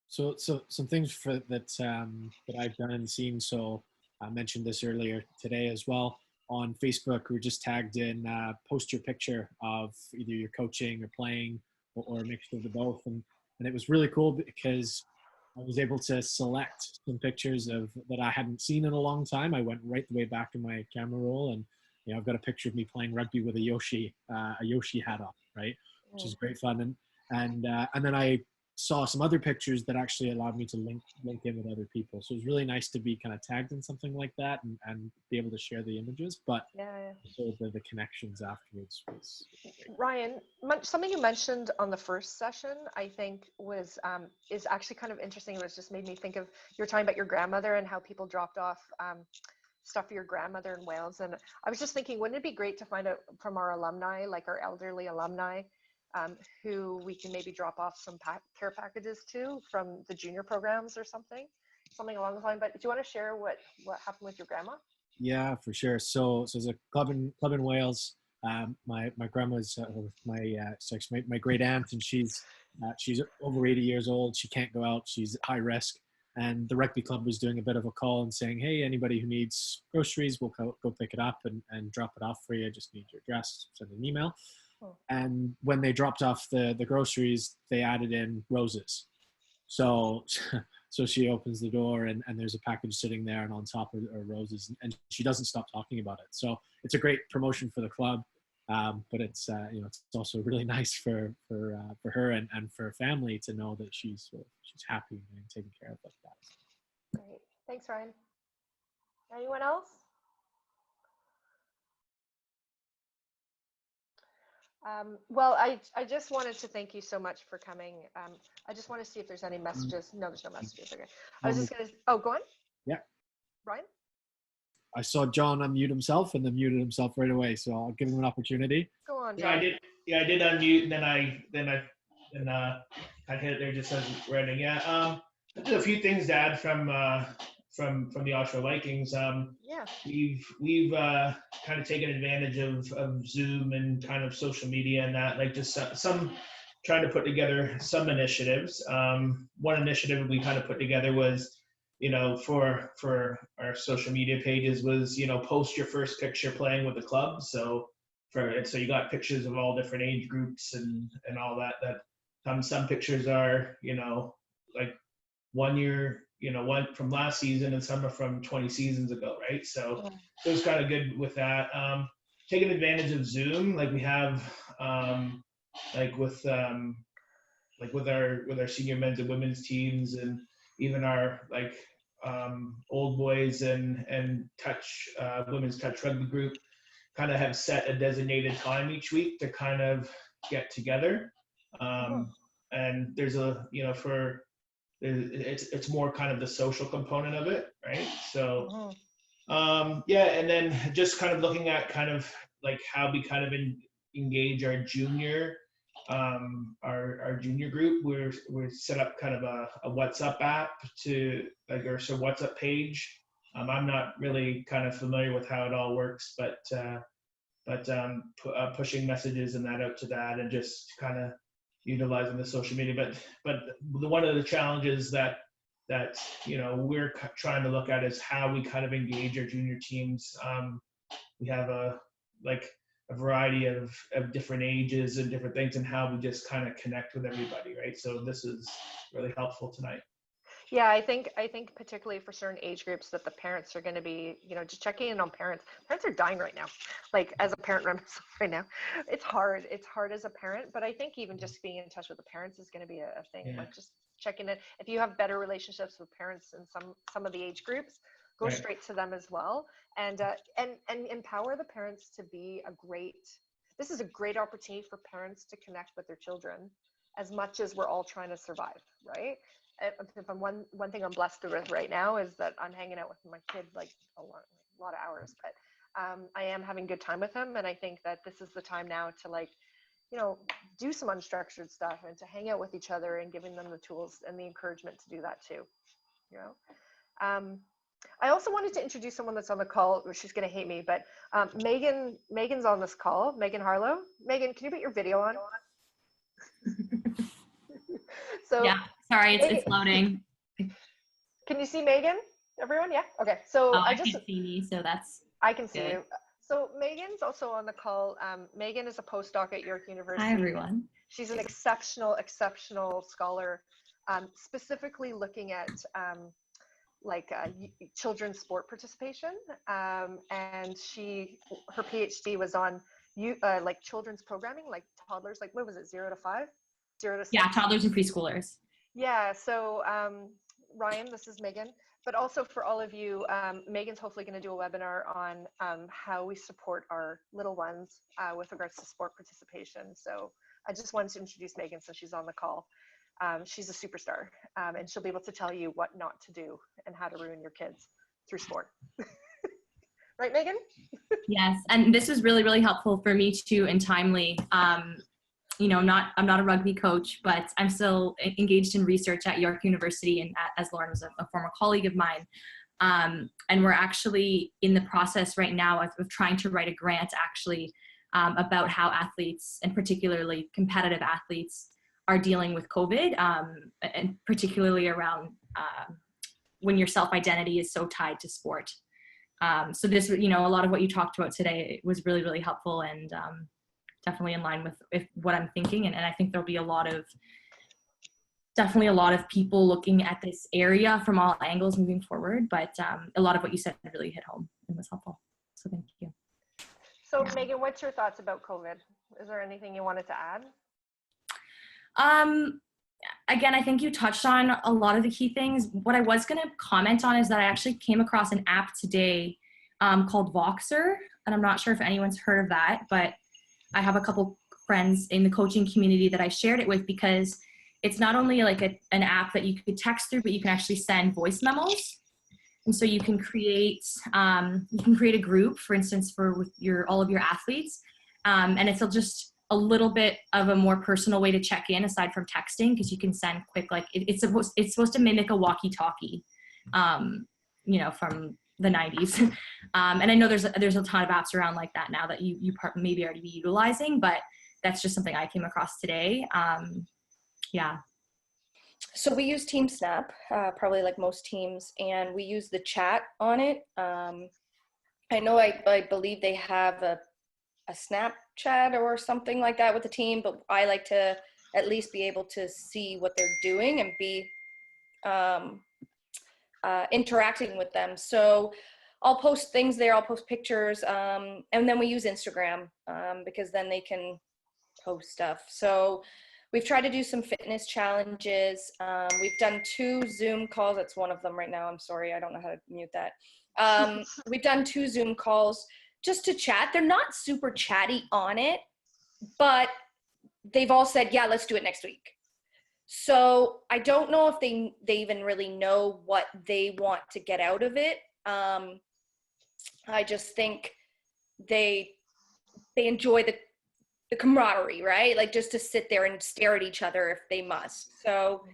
So some things that I've done and seen. So I mentioned this earlier today as well. On Facebook, we're just tagged in, post your picture of either your coaching or playing, or a mixture of the both. And it was really cool because I was able to select some pictures that I hadn't seen in a long time. I went right the way back in my camera roll, and you know, I've got a picture of me playing rugby with a Yoshi hat on, right, which is great fun. And then I saw some other pictures that actually allowed me to link in with other people. So it was really nice to be kind of tagged in something like that and be able to share the images, but so the connections afterwards was great. Ryan, something you mentioned on the first session, I think is actually kind of interesting. It was just made me think of, you were talking about your grandmother and how people dropped off stuff for your grandmother in Wales. And I was just thinking, wouldn't it be great to find out from our alumni, like our elderly alumni, who we can maybe drop off some care packages to from the junior programs or something along those lines. But do you want to share what happened with your grandma? Yeah, for sure. So there's a club in Wales. My grandma's my great aunt, and she's over 80 years old. She can't go out. She's at high risk. And the rugby club was doing a bit of a call and saying, hey, anybody who needs groceries, we'll go pick it up and drop it off for you. Just need your address, send an email. And when they dropped off the groceries, they added in roses. So she opens the door and there's a package sitting there, and on top are roses, and she doesn't stop talking about it. So it's a great promotion for the club, but it's it's also really nice for her and for her family to know that she's happy and being taken care of like that. Great, thanks, Ryan. Anyone else? Well, I just wanted to thank you so much for coming. I just want to see if there's any messages. No, there's no messages. Okay. I was just going to, go on. Yeah. Ryan? I saw John unmute himself and then muted himself right away. So I'll give him an opportunity. Go on, John. I did unmute, and then I hit it there just as running. Yeah. There's a few things to add from the Oshawa Vikings. We've kind of taken advantage of Zoom and kind of social media and that, like just some trying to put together some initiatives. One initiative we kind of put together was, for our social media pages was, post your first picture playing with the club. So you got pictures of all different age groups and all that some pictures are, like 1 year, one from last season and some are from 20 seasons ago, right? So it was kind of good with that. Taking advantage of Zoom, like we have, with our senior men's and women's teams, and even our old boys and touch women's touch rugby group kind of have set a designated time each week to kind of get together. And there's it's more kind of the social component of it, right? So and then just kind of looking at kind of like how we kind of engage our junior our junior group. We're set up kind of a WhatsApp app to WhatsApp page. I'm not really kind of familiar with how it all works, but pushing messages and that out to that, and just kind of utilizing the social media. But one of the challenges that we're trying to look at is how we kind of engage our junior teams. We have a variety of different ages and different things, and how we just kind of connect with everybody, right? So this is really helpful tonight. Yeah, I think particularly for certain age groups that the parents are going to be, just checking in on parents. Parents are dying right now. Like, as a parent right now, it's hard. It's hard as a parent, but I think even just being in touch with the parents is going to be a thing. Yeah. Like, just checking in. If you have better relationships with parents in some of the age groups, go Right. straight to them as well, and empower the parents to be this is a great opportunity for parents to connect with their children as much as we're all trying to survive, right? If one thing I'm blessed with right now is that I'm hanging out with my kid like a lot of hours, but I am having good time with him, and I think that this is the time now to do some unstructured stuff and to hang out with each other, and giving them the tools and the encouragement to do that too. I also wanted to introduce someone that's on the call. She's going to hate me, but Megan's on this call. Megan Harlow. Megan, can you put your video on? So yeah, sorry, it's loading. Can you see Megan? Everyone, yeah. Okay, so I can't see me, so that's. I can see good. you. So Megan's also on the call. Megan is a postdoc at York University. Hi, everyone. She's an exceptional scholar, specifically looking at children's sport participation, and her PhD was on children's programming, like toddlers, like what was it, 0 to 5, 0 to 6? Yeah, toddlers and preschoolers. Yeah. So Ryan, this is Megan. But also for all of you, Megan's hopefully going to do a webinar on how we support our little ones with regards to sport participation. So I just wanted to introduce Megan since she's on the call. She's a superstar, and she'll be able to tell you what not to do and how to ruin your kids through sport. Right, Megan? Yes, and this was really, really helpful for me too, and timely. I'm not a rugby coach, but I'm still engaged in research at York University, and as Lauren was a former colleague of mine. And we're actually in the process right now of trying to write a grant actually about how athletes, and particularly competitive athletes, are dealing with COVID, and particularly around when your self-identity is so tied to sport. So this, a lot of what you talked about today was really, really helpful, and definitely in line with what I'm thinking. And I think there'll be definitely a lot of people looking at this area from all angles moving forward. But a lot of what you said really hit home and was helpful. So thank you. So Megan, what's your thoughts about COVID? Is there anything you wanted to add? Again, I think you touched on a lot of the key things. What I was going to comment on is that I actually came across an app today called Voxer, and I'm not sure if anyone's heard of that, but I have a couple friends in the coaching community that I shared it with, because it's not only like an app that you could text through, but you can actually send voice memos. And so you can create a group, for instance, with all of your athletes, and it's just a little bit of a more personal way to check in aside from texting, because you can send quick, it's supposed to mimic a walkie-talkie, from the 90s. And I know there's a ton of apps around like that now that you maybe already be utilizing, but that's just something I came across today. Yeah. So we use Team Snap, probably like most teams, and we use the chat on it. I know I believe they have a Snapchat or something like that with the team, but I like to at least be able to see what they're doing and be interacting with them. So I'll post things there, I'll post pictures, and then we use Instagram because then they can post stuff. So we've tried to do some fitness challenges. We've done 2 Zoom calls. That's one of them right now. I'm sorry, I don't know how to mute that. We've done 2 Zoom calls just to chat. They're not super chatty on it, but they've all said, yeah, let's do it next week. So I don't know if they even really know what they want to get out of it. I just think they enjoy the camaraderie, right? Like just to sit there and stare at each other if they must. So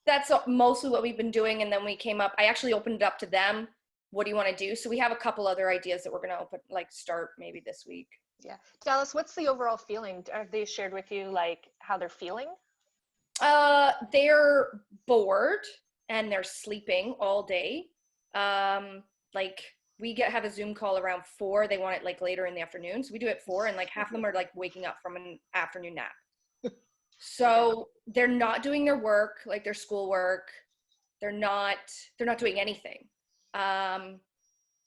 that's mostly what we've been doing. And then we came up, I actually opened it up to them. What do you want to do? So we have a couple other ideas that we're going to start maybe this week. Yeah. Dallas, what's the overall feeling? Have they shared with you like how they're feeling? They're bored and they're sleeping all day. Like we have a Zoom call around 4. They want it like later in the afternoon. So we do it at 4 and like half of them are like waking up from an afternoon nap. So they're not doing their work, like their schoolwork. They're not doing anything.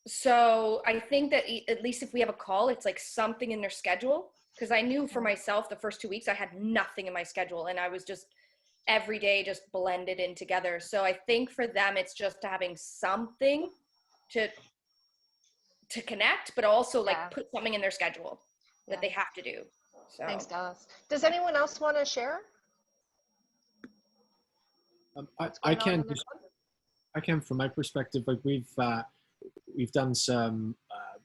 So I think that at least if we have a call, it's like something in their schedule. Because I knew for myself the first 2 weeks I had nothing in my schedule and I was just every day just blended in together. So I think for them it's just having something to connect, but also like put something in their schedule that they have to do. So thanks, Dallas. Does anyone else want to share? I can from my perspective, like we've done some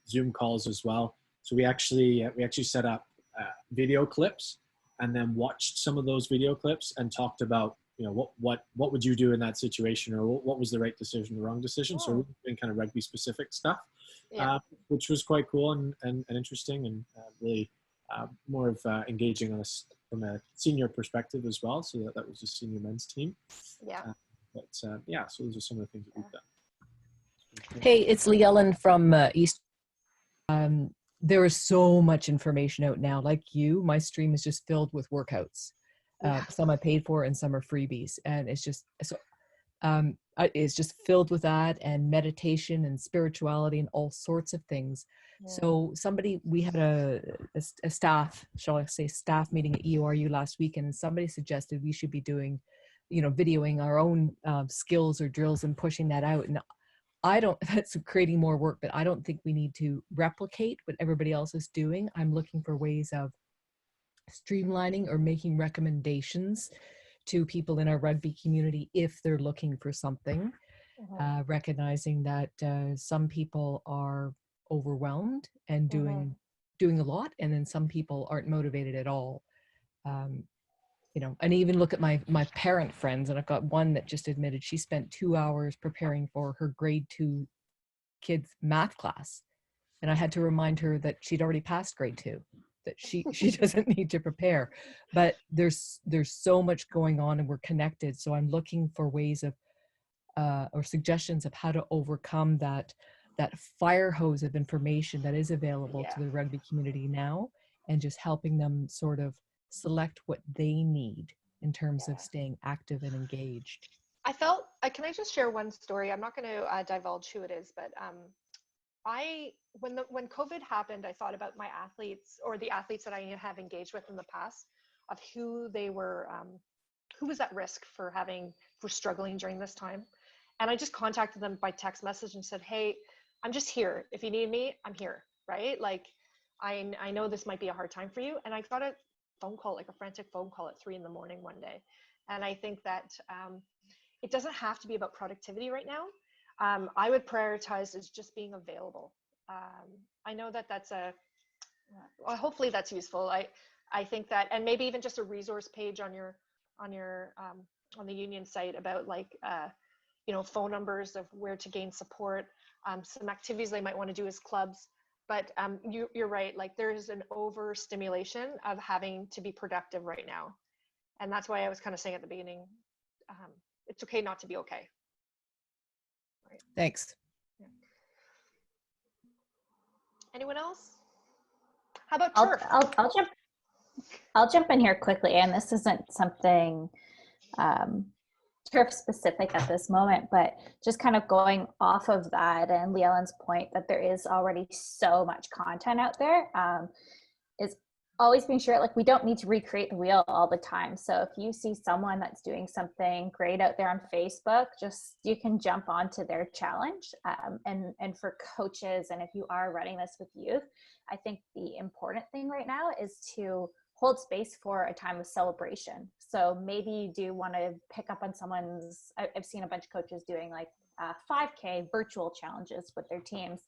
Zoom calls as well. So we actually set up video clips and then watched some of those video clips and talked about, you know, what would you do in that situation, or what was the right decision, the wrong decision. So we've been kind of rugby specific stuff, which was quite cool and interesting, and really more of engaging us from a senior perspective as well. So that was a senior men's team. So those are some of the things that we've done. Hey, it's Lee Ellen from East. There is so much information out now. Like you, my stream is just filled with workouts. Some I paid for and some are freebies. And it's just, it's just filled with that, and meditation and spirituality and all sorts of things. So we had a staff, shall I say, staff meeting at EORU last week, and somebody suggested we should be doing, videoing our own skills or drills and pushing that out. And that's creating more work, but I don't think we need to replicate what everybody else is doing. I'm looking for ways of streamlining or making recommendations to people in our rugby community if they're looking for something, recognizing that some people are overwhelmed and doing a lot, and then some people aren't motivated at all. And even look at my parent friends, and I've got one that just admitted she spent 2 hours preparing for her grade 2 kids math class. And I had to remind her that she'd already passed grade 2, that she doesn't need to prepare. But there's so much going on, and we're connected. So I'm looking for ways of, or suggestions of how to overcome that fire hose of information that is available to the rugby community now, and just helping them sort of select what they need in terms of staying active and engaged. Can I just share one story? I'm not going to divulge who it is, but when COVID happened, I thought about my athletes, or the athletes that I have engaged with in the past, of who they were, who was at risk for struggling during this time. And I just contacted them by text message and said, hey, I'm just here. If you need me, I'm here, right? Like, I know this might be a hard time for you. And I got a phone call, like a frantic phone call at 3 a.m. one day. And I think that it doesn't have to be about productivity right now. I would prioritize as just being available. I know that that's hopefully that's useful. I think that, and maybe even just a resource page on the union site about like, phone numbers of where to gain support, some activities they might want to do as clubs. But you're right. Like there's an overstimulation of having to be productive right now. And that's why I was kind of saying at the beginning, it's okay not to be okay. Right. Thanks. Yeah. Anyone else? How about turf? I'll jump in here quickly, and this isn't something turf specific at this moment, but just kind of going off of that and Leelyn's point that there is already so much content out there, is always being sure, like, we don't need to recreate the wheel all the time. So if you see someone that's doing something great out there on Facebook, just, you can jump onto their challenge. And for coaches, and if you are running this with youth, I think the important thing right now is to hold space for a time of celebration. So maybe you do want to pick up on someone's, I've seen a bunch of coaches doing like 5K virtual challenges with their teams.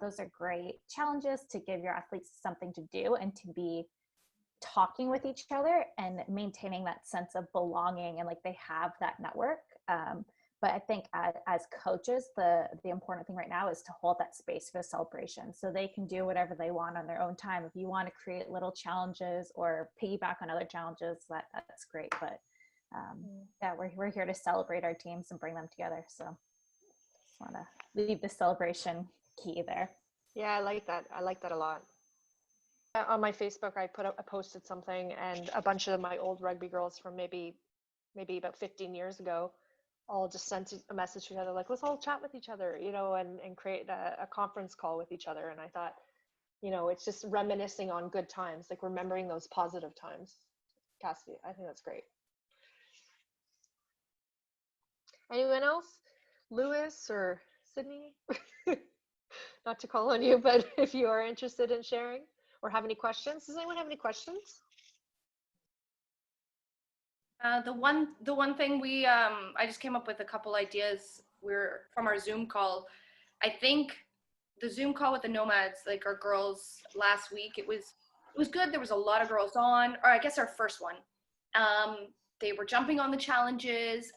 Those are great challenges to give your athletes something to do and to be talking with each other and maintaining that sense of belonging, and like they have that network. But I think as coaches, the important thing right now is to hold that space for the celebration so they can do whatever they want on their own time. If you want to create little challenges or piggyback on other challenges, that's great. But yeah, we're here to celebrate our teams and bring them together. So just want to leave the celebration key there. Yeah, I like that. I like that a lot. On my Facebook, I posted something, and a bunch of my old rugby girls from maybe about 15 years ago all just sent a message to each other, like, let's all chat with each other, you know, and create a conference call with each other. And I thought, you know, it's just reminiscing on good times, like remembering those positive times. Cassidy, I think that's great. Anyone else? Lewis or Sydney? Not to call on you, but if you are interested in sharing or have any questions. Does anyone have any questions? The one thing we I just came up with a couple ideas. We're from our Zoom call. I think the Zoom call with the Nomads, like our girls last week, it was good. There was a lot of girls on, or I guess our first one. They were jumping on the challenges,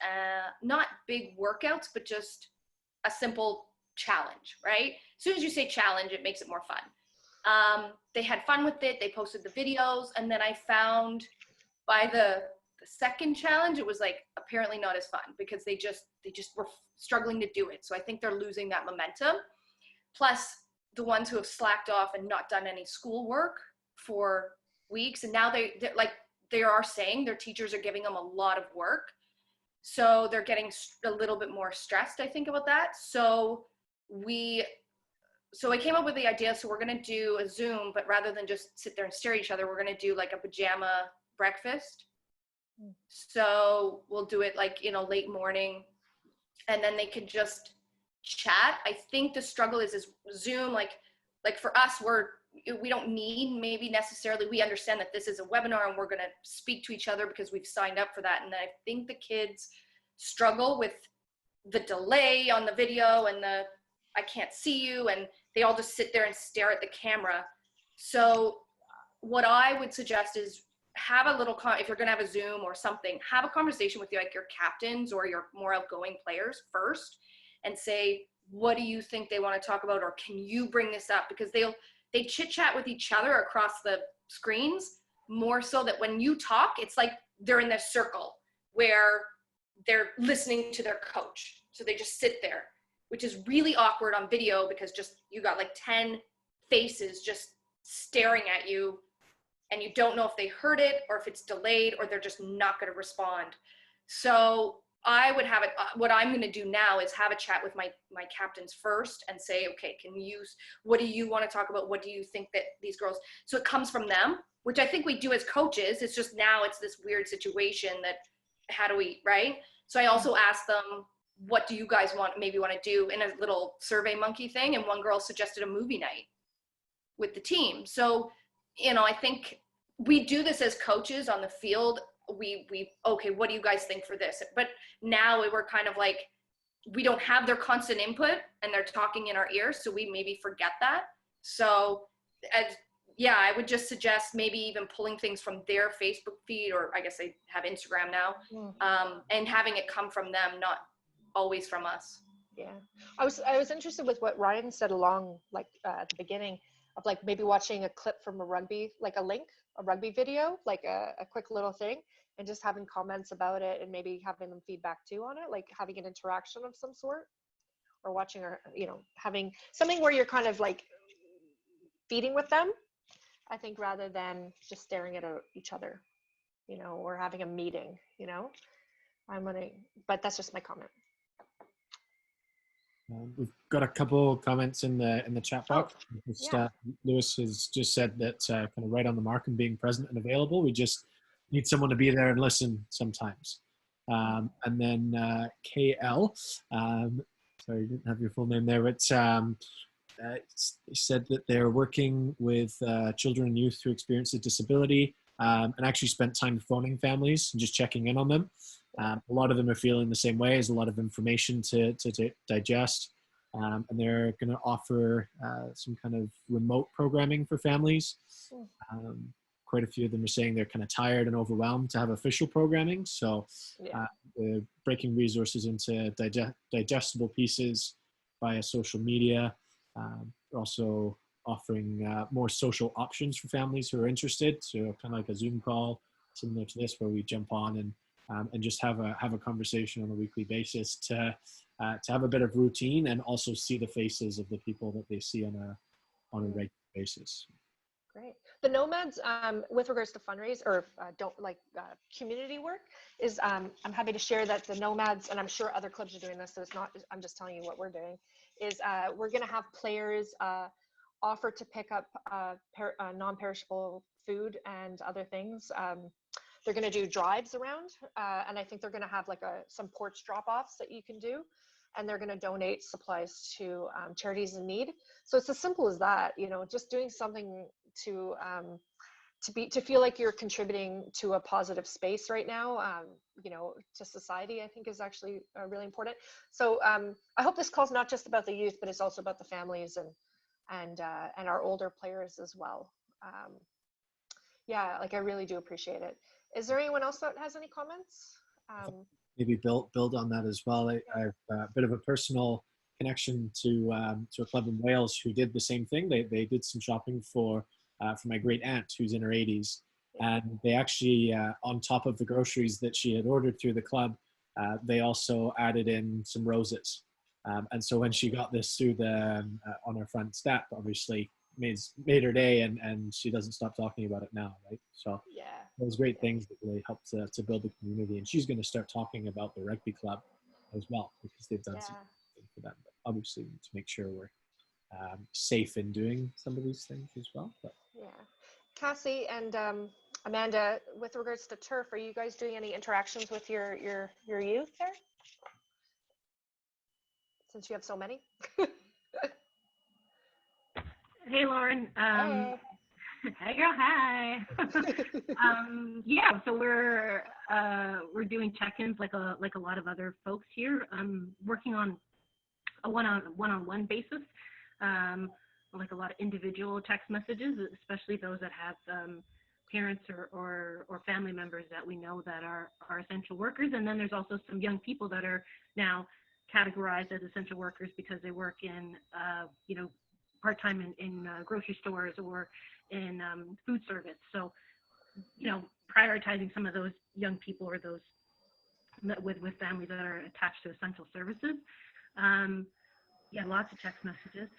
not big workouts, but just a simple challenge, right? As soon as you say challenge, it makes it more fun. They had fun with it. They posted the videos, and then I found by the second challenge, it was like apparently not as fun because they just were struggling to do it. So I think they're losing that momentum. Plus the ones who have slacked off and not done any school work for weeks, and now they are saying their teachers are giving them a lot of work, so they're getting a little bit more stressed, I think, about that. So I came up with the idea, so we're going to do a Zoom, but rather than just sit there and stare at each other, we're going to do like a pajama breakfast. So we'll do it like, you know, late morning, and then they could just chat. I think the struggle is Zoom, like for us, we don't need maybe necessarily, we understand that this is a webinar and we're going to speak to each other because we've signed up for that. And I think the kids struggle with the delay on the video and I can't see you, and they all just sit there and stare at the camera. So what I would suggest is have a little, if you're going to have a Zoom or something, have a conversation with your captains or your more outgoing players first and say, what do you think they want to talk about? Or can you bring this up? Because they chit chat with each other across the screens more so that when you talk, it's like they're in this circle where they're listening to their coach. So they just sit there, which is really awkward on video because you got like 10 faces just staring at you, and you don't know if they heard it or if it's delayed or they're just not going to respond. So I would have it, what I'm going to do now is have a chat with my captains first and say, okay, what do you want to talk about? What do you think that these girls, so it comes from them, which I think we do as coaches. It's just now it's this weird situation that how do we, right? So I also asked them, what do you guys want to do in a little survey monkey thing? And one girl suggested a movie night with the team. So, you know, I think we do this as coaches on the field. Okay, what do you guys think for this? But now we're kind of like, we don't have their constant input and they're talking in our ears. So we maybe forget that. So I would just suggest maybe even pulling things from their Facebook feed, or I guess they have Instagram now, and having it come from them, not always from us. Yeah, I was interested with what Ryan said along like at the beginning of like maybe watching a clip from a rugby, like a rugby video, like a quick little thing, and just having comments about it and maybe having them feedback too on it, like having an interaction of some sort, or watching, or having something where you're kind of like feeding with them, I think, rather than just staring at each other, or having a meeting, but that's just my comment. We've got a couple comments in the chat box. Yeah. Lewis has just said that kind of right on the mark and being present and available. We just need someone to be there and listen sometimes. And then KL, sorry, you didn't have your full name there, but said that they're working with children and youth who experience a disability, and actually spent time phoning families and just checking in on them. A lot of them are feeling the same way. There's a lot of information to digest, and they're going to offer some kind of remote programming for families. Quite a few of them are saying they're kind of tired and overwhelmed to have official programming. So breaking resources into digestible pieces via social media. Also offering more social options for families who are interested. So kind of like a Zoom call, similar to this, where we jump on and just have a conversation on a weekly basis to have a bit of routine and also see the faces of the people that they see on a regular basis. Great. The Nomads, with regards to fundraise or community work, is I'm happy to share that the Nomads, and I'm sure other clubs are doing this, so it's not, I'm just telling you what we're doing, is we're going to have players offer to pick up non-perishable food and other things. They're going to do drives around, and I think they're going to have like some porch drop-offs that you can do, and they're going to donate supplies to charities in need. So it's as simple as that, just doing something to feel like you're contributing to a positive space right now, to society, I think is actually really important. So I hope this call's not just about the youth, but it's also about the families and our older players as well. Yeah, like I really do appreciate it. Is there anyone else that has any comments? Maybe build on that as well. I have a bit of a personal connection to a club in Wales who did the same thing. They did some shopping for my great aunt who's in her 80s, and they actually on top of the groceries that she had ordered through the club, they also added in some roses. And so when she got this through on her front step, obviously made her day, and she doesn't stop talking about it now, right? So those great things that really help to build the community, and she's going to start talking about the rugby club as well, because they've done something for them. But obviously we need to make sure we're safe in doing some of these things as well. But Cassie and Amanda, with regards to turf, are you guys doing any interactions with your youth there, since you have so many? Hey, Lauren. Hey, girl. Hi. Yeah. So we're doing check-ins like a lot of other folks here. Working on a one-on-one basis, like a lot of individual text messages, especially those that have parents or family members that we know that are essential workers. And then there's also some young people that are now categorized as essential workers because they work in part-time in grocery stores or in food service. So, prioritizing some of those young people or those with families that are attached to essential services. Lots of text messages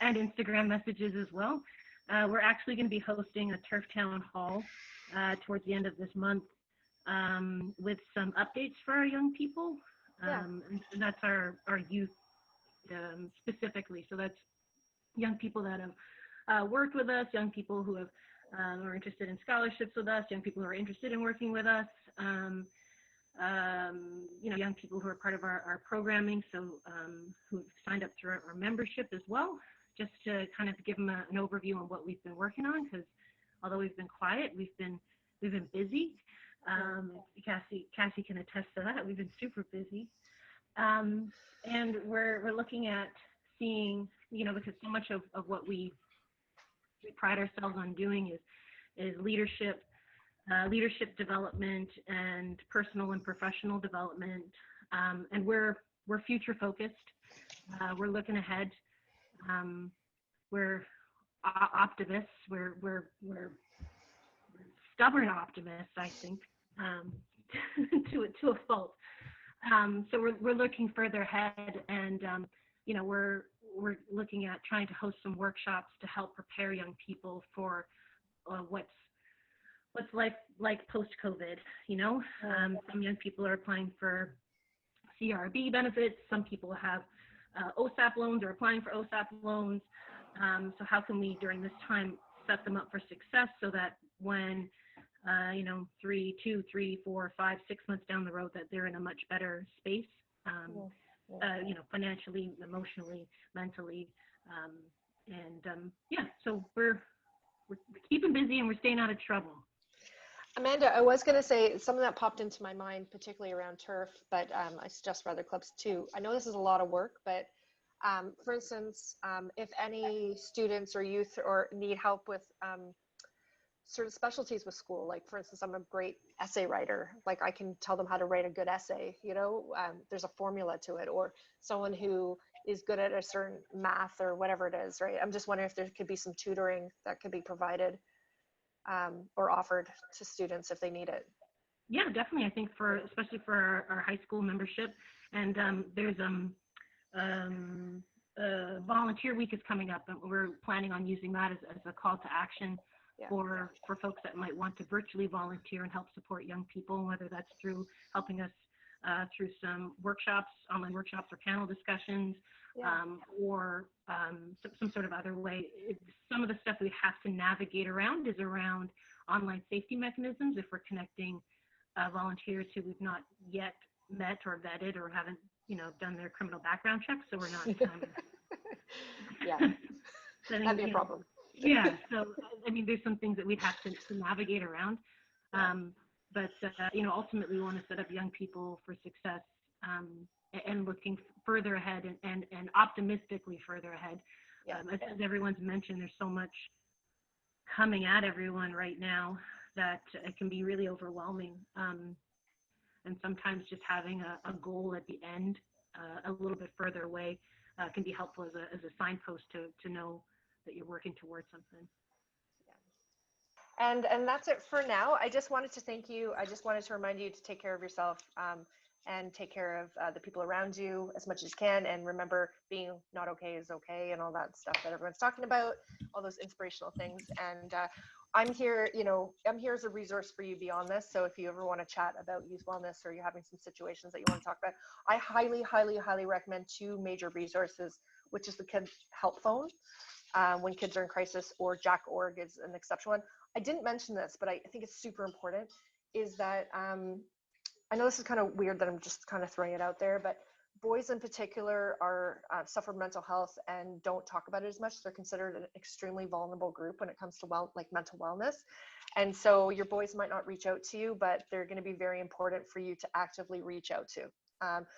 and Instagram messages as well. We're actually going to be hosting a Turf Town Hall towards the end of this month with some updates for our young people. And that's our youth specifically. So that's young people that have worked with us, young people who have are interested in scholarships with us, young people who are interested in working with us, young people who are part of our programming, so who've signed up through our membership as well, just to kind of give them an overview on what we've been working on, because although we've been quiet, we've been busy. Cassie can attest to that. We've been super busy. And we're looking at seeing, because so much of what we pride ourselves on doing is leadership development and personal and professional development. And we're we're future focused. We're looking ahead. We're optimists. We're stubborn optimists, I think, to a fault. So we're looking further ahead, and you know, we're looking at trying to host some workshops to help prepare young people for what's life like post-COVID. You know, some young people are applying for CRB benefits. Some people have OSAP loans or applying for OSAP loans. So how can we, during this time, set them up for success so that when, you know, 3, 2, 3, 4, 5, 6 months down the road, that they're in a much better space, you know, financially, emotionally, mentally. Yeah, so we're keeping busy and we're staying out of trouble. Amanda, I was going to say something that popped into my mind, particularly around turf, but I suggest for other clubs too. I know this is a lot of work, but for instance, if any students or youth or need help with sort of specialties with school, like for instance, I'm a great essay writer, like I can tell them how to write a good essay, you know, there's a formula to it, or someone who is good at a certain math or whatever it is, right? I'm just wondering if there could be some tutoring that could be provided or offered to students if they need it. Yeah, definitely. I think especially for our high school membership, and there's volunteer week is coming up, and we're planning on using that as a call to action for folks that might want to virtually volunteer and help support young people, whether that's through helping us through some workshops, online workshops or panel discussions, or some sort of other way. Some of the stuff we have to navigate around is around online safety mechanisms if we're connecting volunteers who we've not yet met or vetted or haven't, you know, done their criminal background checks, so we're not that'd be a problem. Yeah, so I mean, there's some things that we'd have to navigate around, but you know, ultimately we want to set up young people for success, and looking further ahead and optimistically further ahead. As everyone's mentioned, there's so much coming at everyone right now that it can be really overwhelming, and sometimes just having a goal at the end, a little bit further away, can be helpful as a signpost to know that you're working towards something. And that's it for now. I just wanted to thank you. I just wanted to remind you to take care of yourself, and take care of the people around you as much as you can. And remember, being not okay is okay, and all that stuff that everyone's talking about, all those inspirational things. And I'm here, you know, I'm here as a resource for you beyond this. So if you ever want to chat about youth wellness, or you're having some situations that you want to talk about, I highly, highly, highly recommend 2 major resources, which is the Kids Help Phone, when kids are in crisis, or Jack.org is an exceptional one. I didn't mention this, but I think it's super important, is that I know this is kind of weird that I'm just kind of throwing it out there, but boys in particular are suffer mental health and don't talk about it as much. They're considered an extremely vulnerable group when it comes to mental wellness. And so your boys might not reach out to you, but they're going to be very important for you to actively reach out to.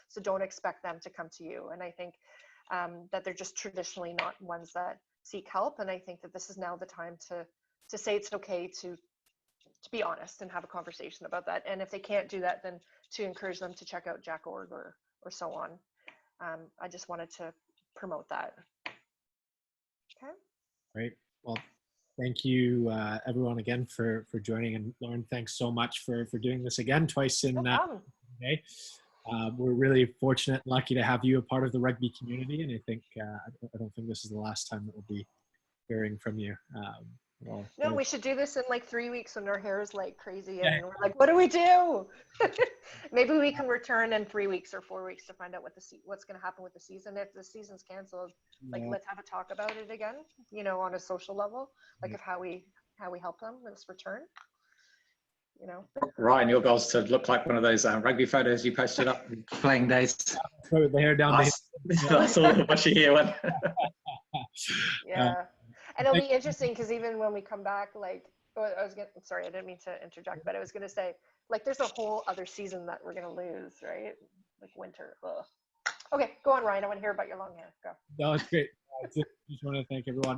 So don't expect them to come to you. And I think that they're just traditionally not ones that seek help. And I think that this is now the time to say it's okay to be honest and have a conversation about that. And if they can't do that, then to encourage them to check out Jack.org or so on. I just wanted to promote that. Okay. Great. Well, thank you everyone again for joining. And Lauren, thanks so much for doing this again, twice in a day. We're really fortunate and lucky to have you a part of the rugby community. And I think, I don't think this is the last time that we'll be hearing from you. No, we should do this in like 3 weeks when our hair is like crazy and we're like, what do we do? Maybe we can return in 3 weeks or 4 weeks to find out what's going to happen with the season. If the season's canceled, like let's have a talk about it again, you know, on a social level, like of how we help them with this return. You know, Ryan, your goal is to look like one of those rugby photos you posted up playing days. With the hair down. I saw what you hear one. Yeah. And it'll be interesting because even when we come back, like, sorry, I didn't mean to interject, but I was going to say, like, there's a whole other season that we're going to lose, right? Like winter. Ugh. Okay, go on, Ryan. I want to hear about your long hair. Go. No, it's great. I just want to thank everyone.